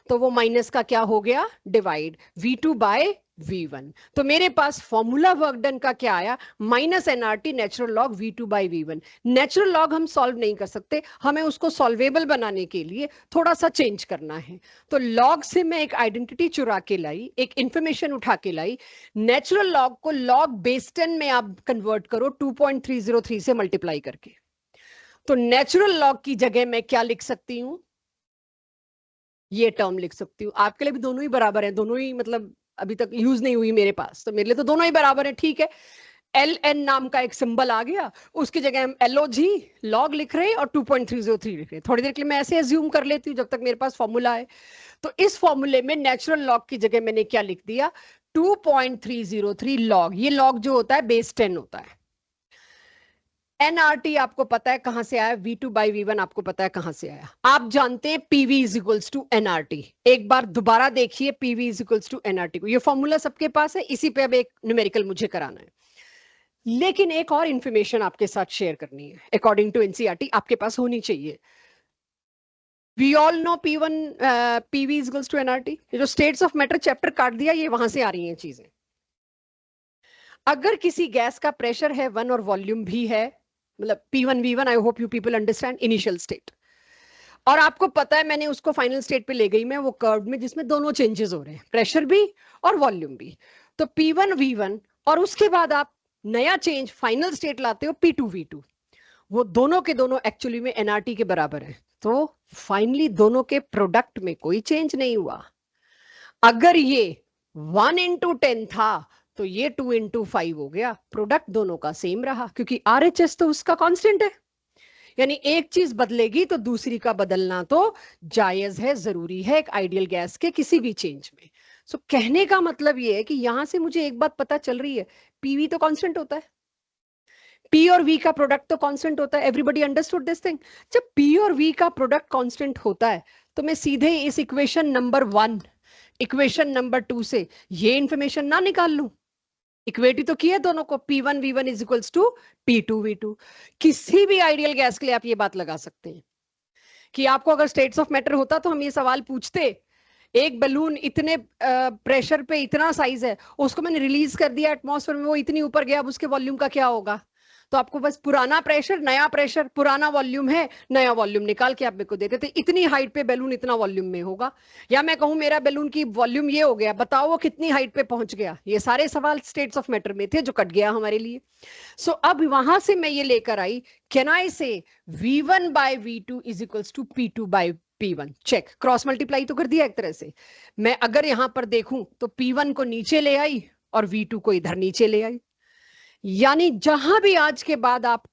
तो वो माइनस का क्या हो गया, डिवाइड, v2 बाय v1। तो मेरे पास फॉर्मूला वर्क डन का क्या आया, minus nRT natural log v2 by v1। Natural log हम सॉल्व नहीं कर सकते, हमें उसको सॉल्वेबल बनाने के लिए थोड़ा सा चेंज करना है। तो लॉग से मैं एक आइडेंटिटी चुरा के लाई, एक इंफॉर्मेशन उठा के लाई, नेचुरल लॉग को लॉग बेस 10 में आप कन्वर्ट करो 2.303 से मल्टीप्लाई करके। तो नेचुरल लॉग की जगह मैं क्या लिख सकती हूं, ये टर्म लिख सकती हूँ। आपके लिए भी दोनों ही बराबर है, दोनों ही मतलब अभी तक यूज नहीं हुई मेरे पास, तो मेरे लिए तो दोनों ही बराबर है, ठीक है। ln नाम का एक सिंबल आ गया, उसकी जगह हम log लॉग लिख रहे हैं और 2.303 लिख रहे हैं। थोड़ी देर के लिए मैं ऐसे एज्यूम कर लेती हूँ जब तक मेरे पास फॉर्मूला है। तो इस फॉर्मूले में नेचुरल लॉग की जगह मैंने क्या लिख दिया, 2.303 लॉग, ये लॉग जो होता है बेस 10 होता है। nRT आपको पता है कहां से आया, v2 बाई v1 आपको पता है कहां से आया, आप जानते हैं pv is equals to nRT। एक बार दोबारा देखिए pv is equals to nRT को, ये फॉर्मूला सबके पास है, इसी पे अब एक न्यूमेरिकल मुझे कराना है। लेकिन एक और इंफॉर्मेशन आपके साथ शेयर करनी है, अकॉर्डिंग टू एनसीईआरटी आपके पास होनी चाहिए। We all know P1 pv is equals to nRT, ये जो स्टेट्स ऑफ मैटर चैप्टर काट दिया, ये वहां से आ रही हैं चीजें। अगर किसी गैस का प्रेशर है 1 और वॉल्यूम भी है, मतलब P1 V1, I hope you people understand, initial state, और आपको पता है मैंने उसको फाइनल स्टेट पे ले गई मैं वो कर्व में जिसमें दोनों चेंजेस हो रहे हैं, प्रेशर भी और वॉल्यूम भी। तो P1 V1 और उसके बाद आप नया चेंज फाइनल स्टेट लाते हो P2 V2, वो दोनों के दोनों एक्चुअली में nRT के बराबर है। तो फाइनली दोनों के प्रोडक्ट में कोई चेंज नहीं हुआ। अगर ये 1 into 10 था तो ये 2 into 5 हो गया, प्रोडक्ट दोनों का सेम रहा, क्योंकि RHS तो उसका कांस्टेंट है। यानी एक चीज बदलेगी तो दूसरी का बदलना तो जायज है, जरूरी है एक आइडियल गैस के किसी भी चेंज में। सो कहने का मतलब ये है कि यहां से मुझे एक बात पता चल रही है, पीवी तो कांस्टेंट होता है, पी और वी का प्रोडक्ट तो कांस्टेंट होता है। Everybody understood this thing? जब पी और वी का प्रोडक्ट कांस्टेंट होता है तो मैं सीधे इस इक्वेशन नंबर 1 इक्वेशन नंबर 2 से ये इंफॉर्मेशन ना निकाल लूं, इक्वेट तो किया दोनों को, P1 V1 is equals to P2 V2। किसी भी आइडियल गैस के लिए आप ये बात लगा सकते हैं कि आपको अगर स्टेट्स ऑफ मैटर होता तो हम ये सवाल पूछते, एक बलून इतने प्रेशर पे इतना साइज है, उसको मैंने रिलीज कर दिया एटमॉस्फेयर में, वो इतनी ऊपर गया, अब उसके वॉल्यूम का क्या होगा? तो आपको बस पुराना प्रेशर नया प्रेशर, पुराना वॉल्यूम है नया वॉल्यूम निकाल के आप मेरे को देते थे, इतनी हाइट पे बैलून इतना वॉल्यूम में होगा। या मैं कहूं मेरा बैलून की वॉल्यूम ये हो गया, बताओ वो कितनी हाइट पे पहुंच गया? ये सारे सवाल स्टेट्स ऑफ मैटर में थे जो कट गया हमारे लिए। सो अब वहां से मैं ये लेकर आई, can I say V1 by V2 is equals to P2 by P1 check, cross multiply तो कर दिया एक तरह से। मैं अगर यहां पर देखूं तो P1 को नीचे ले आई और V2 को इधर नीचे ले आई, यानी जहां भी आज के बाद आप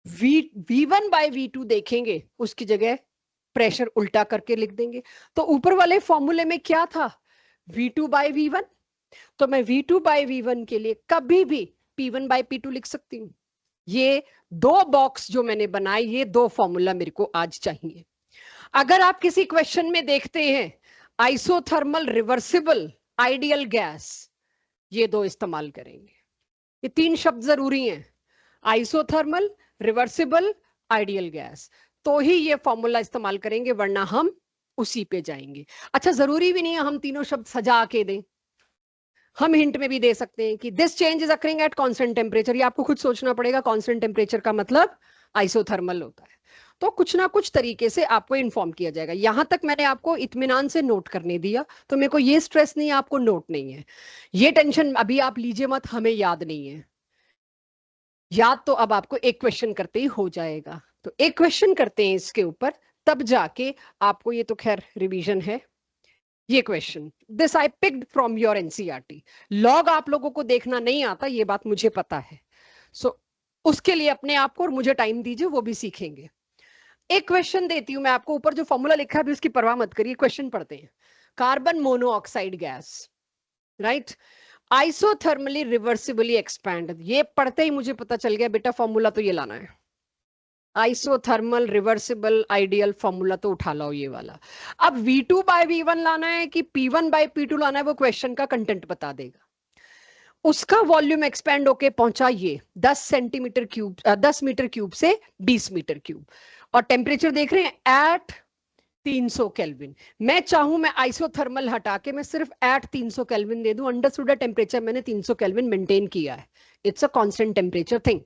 V1 बाय V2 देखेंगे उसकी जगह प्रेशर उल्टा करके लिख देंगे। तो ऊपर वाले फॉर्मूले में क्या था, V2 बाय V1, तो मैं V2 बाय V1 के लिए कभी भी P1 बाय P2 लिख सकती हूँ। ये दो बॉक्स जो मैंने बनाए, ये दो फॉर्मूला मेरे को आज चाहिए। अगर आप किसी क्वेश्चन में देखते हैं आइसोथर्मल रिवर्सिबल आइडियल गैस, ये दो इस्तेमाल करेंगे। ये तीन शब्द जरूरी हैं, आइसोथर्मल, रिवर्सिबल, आइडियल गैस, तो ही ये फॉर्मूला इस्तेमाल करेंगे, वरना हम उसी पे जाएंगे। अच्छा, जरूरी भी नहीं है हम तीनों शब्द सजा के दें, हम हिंट में भी दे सकते हैं कि this change is occurring at constant temperature. ये आपको खुद सोचना पड़ेगा, कांस्टेंट टेम्परेचर का मतलब आइसोथर्मल होता है। तो कुछ ना कुछ तरीके से आपको इन्फॉर्म किया जाएगा। यहां तक मैंने आपको इत्मीनान से नोट करने दिया, तो मेरे को ये स्ट्रेस नहीं है आपको नोट नहीं है, ये टेंशन अभी आप लीजिए मत, हमें याद नहीं है। याद तो अब आपको एक क्वेश्चन करते ही हो जाएगा, तो एक क्वेश्चन करते हैं इसके ऊपर, तब जाके आपको, ये तो खैर रिवीजन है। ये question this I picked from your NCERT. Log आप लोगों को देखना नहीं आता, ये बात मुझे पता है। सो उसके लिए अपने आप को और मुझे टाइम दीजिए, वो भी सीखेंगे। एक क्वेश्चन देती हूं मैं आपको, ऊपर जो फॉर्मूला लिखा है अभी उसकी परवाह मत करिए, क्वेश्चन पढ़ते हैं। Carbon monoxide gas, right, isothermally reversibly expand, ये पढ़ते ही मुझे पता चल गया बेटा फॉर्मूला तो ये लाना है, आइसोथर्मल रिवर्सिबल आइडियल फॉर्मूला तो उठा लाओ ये वाला। अब V2 बाय V1 लाना है कि P1 बाय P2 लाना है, वो क्वेश्चन का कंटेंट बता देगा। उसका वॉल्यूम एक्सपैंड होके पहुंचा ये 10 सेंटीमीटर क्यूब, 10 मीटर क्यूब से 20 मीटर क्यूब, और टेम्परेचर देख रहे हैं एट 300 केल्विन। मैं चाहूं मैं आइसोथर्मल हटा के मैं सिर्फ एट 300 केल्विन दे दूं, अंडरस्टूड टेम्परेचर मैंने 300 केल्विन मेंटेन किया है, it's a constant temperature thing.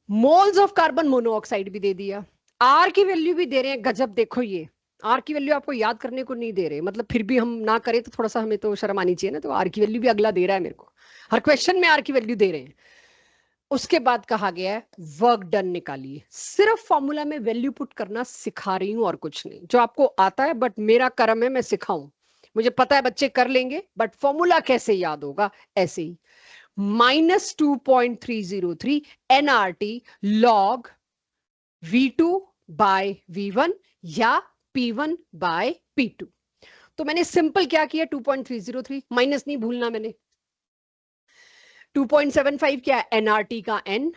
Moles of carbon monoxide भी दे दिया, आर की वैल्यू भी दे रहे हैं। गजब, देखो ये आर की वैल्यू आपको याद करने को नहीं दे रहे, मतलब फिर भी हम ना करें तो थोड़ा सा हमें तो शर्म आनी चाहिए ना, तो आर की वैल्यू भी अगला दे रहा है मेरे को, हर क्वेश्चन में आर की वैल्यू दे रहे हैं। उसके बाद कहा गया है वर्क डन निकालिए, सिर्फ फॉर्मूला में वैल्यू पुट करना सिखा रही हूं और कुछ नहीं, जो आपको आता है, बट मेरा कर्म है मैं सिखाऊं। मुझे पता है बच्चे कर लेंगे, बट फॉर्मूला कैसे याद होगा, ऐसे ही -2.303 NRT log V2 bye V1 या P1 बाय P2। तो मैंने सिंपल क्या किया, 2.303 माइनस नहीं भूलना मैंने, 2.75 क्या है NRT का N,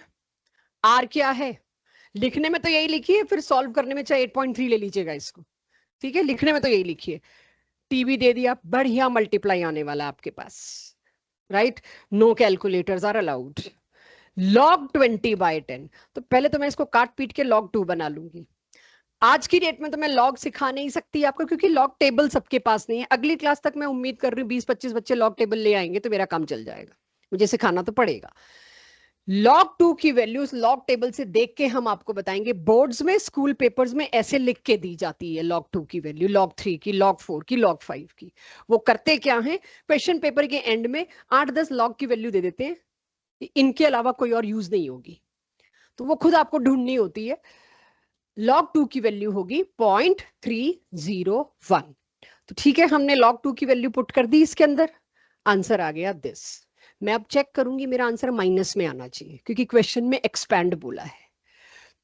R क्या है, लिखने में तो यही लिखिए, फिर सॉल्व करने में चाहे 8.3 ले लीजिएगा इसको, ठीक है, लिखने में तो यही लिखिए। टीवी दे दिया, बढ़िया मल्टीप्लाई आने वाला आपके पास, right, no calculators are allowed. log 20/10, तो पहले तो मैं इसको काट पीट के log 2 बना लूंगी। आज की डेट में तो मैं लॉग सिखा नहीं सकती आपको, क्योंकि लॉग टेबल सबके पास नहीं है। अगली क्लास तक मैं उम्मीद कर रही हूँ 20-25 बच्चे लॉग टेबल ले आएंगे तो मेरा काम चल जाएगा, मुझे सिखाना तो पड़ेगा। लॉग 2 की वैल्यूज लॉग टेबल से देख के हम आपको बताएंगे, बोर्ड्स में स्कूल पेपर्स में ऐसे लिख के दी जाती है लॉग 2 की वैल्यू, लॉग 3 की, लॉग 4 की, लॉग 5 की। वो करते क्या है, क्वेश्चन पेपर के एंड में 8-10 लॉग की वैल्यू दे देते हैं, इनके अलावा कोई और यूज नहीं होगी, तो वो खुद आपको ढूंढनी होती है। log 2 की वैल्यू होगी 0.301, तो ठीक है, हमने log 2 की वैल्यू पुट कर दी इसके अंदर, आंसर आ गया दिस। मैं अब चेक करूंगी मेरा आंसर माइनस में आना चाहिए, क्योंकि क्वेश्चन में एक्सपैंड बोला है,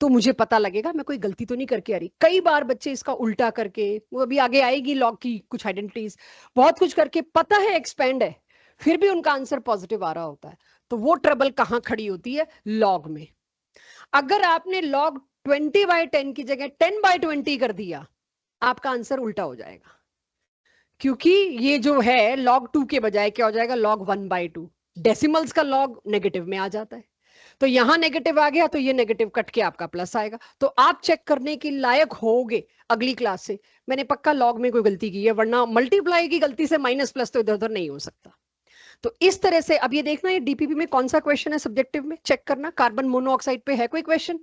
तो मुझे पता लगेगा मैं कोई गलती तो नहीं करके आ रही। कई बार बच्चे इसका उल्टा करके, वो अभी आगे आएगी लॉग की कुछ आइडेंटिटीज, बहुत कुछ करके पता है एक्सपैंड है, फिर भी उनका आंसर पॉजिटिव आ रहा होता है। तो वो ट्रबल कहां खड़ी होती है, लॉग में। अगर आपने log 20/10 की जगह 10/20 कर दिया, आपका आंसर उल्टा हो जाएगा, क्योंकि ये जो है log 2 के बजाय क्या हो जाएगा, log 1/2। डेसिमल्स का log नेगेटिव में आ जाता है, तो यहां नेगेटिव आ गया तो ये नेगेटिव कट के आपका प्लस आएगा, तो आप चेक करने के लायक होगे अगली क्लास से मैंने पक्का लॉग में कोई गलती की है, वरना मल्टीप्लाई की गलती से माइनस प्लस तो इधर उधर नहीं हो सकता। तो इस तरह से अब ये देखना ये डीपीपी में कौन सा क्वेश्चन है, सब्जेक्टिव में चेक करना, कार्बन मोनोऑक्साइड पे है कोई क्वेश्चन,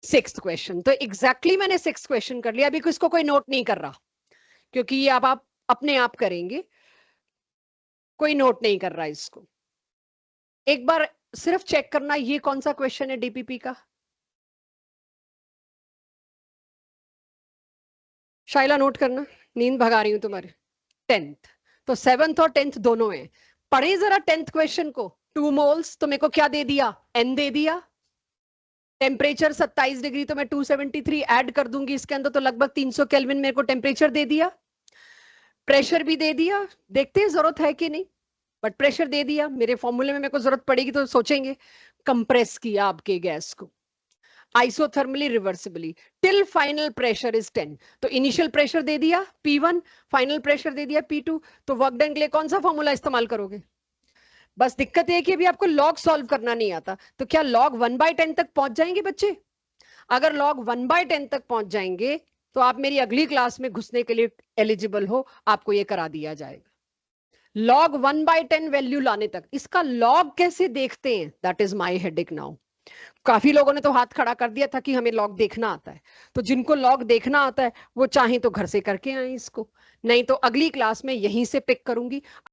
6th क्वेश्चन। तो एग्जैक्टली मैंने 6th क्वेश्चन कर लिया, अभी इसको कोई नोट नहीं कर रहा, क्योंकि ये अब आप अपने आप करेंगे, कोई नोट नहीं कर रहा इसको। एक बार सिर्फ चेक करना ये कौन सा क्वेश्चन है डीपीपी का, शाइला नोट करना, नींद भगा रही हूं तुम्हारे। 10th, तो 7th और 10th दोनों है। पढ़े जरा 10th क्वेश्चन को। 2 मोल्स तो मेरे को क्या दे दिया, n दे दिया। टेम्परेचर 27 डिग्री, तो मैं 273 ऐड कर दूंगी इसके अंदर, तो लगभग 300 केल्विन मेरे को टेम्परेचर दे दिया। प्रेशर भी दे दिया, देखते हैं जरूरत है कि नहीं, बट प्रेशर दे दिया। मेरे फॉर्मूले में मेरे को जरूरत पड़ेगी तो सोचेंगे। कंप्रेस किया आपके गैस को isothermally reversibly till final pressure is 10। तो इनिशियल प्रेशर दे दिया P1, फाइनल प्रेशर दे दिया P2। तो वर्क डन के लिए कौन सा फॉर्मूला इस्तेमाल करोगे? बस दिक्कत है कि अभी आपको लॉग सॉल्व करना नहीं आता, तो क्या लॉग 1/10 तक पहुंच जाएंगे बच्चे? अगर लॉग 1/10 तक पहुंच जाएंगे तो आप मेरी अगली क्लास में घुसने के लिए एलिजिबल हो, आपको ये करा दिया जाएगा। लॉग 1/10 वैल्यू लाने तक इसका लॉग कैसे देखते हैं, that is my headache now. काफी लोगों ने तो हाथ खड़ा कर दिया था कि हमें लॉग देखना आता है, तो जिनको लॉग देखना आता है वो चाहे तो घर से करके आए इसको, नहीं तो अगली क्लास में यहीं से पिक करूंगी।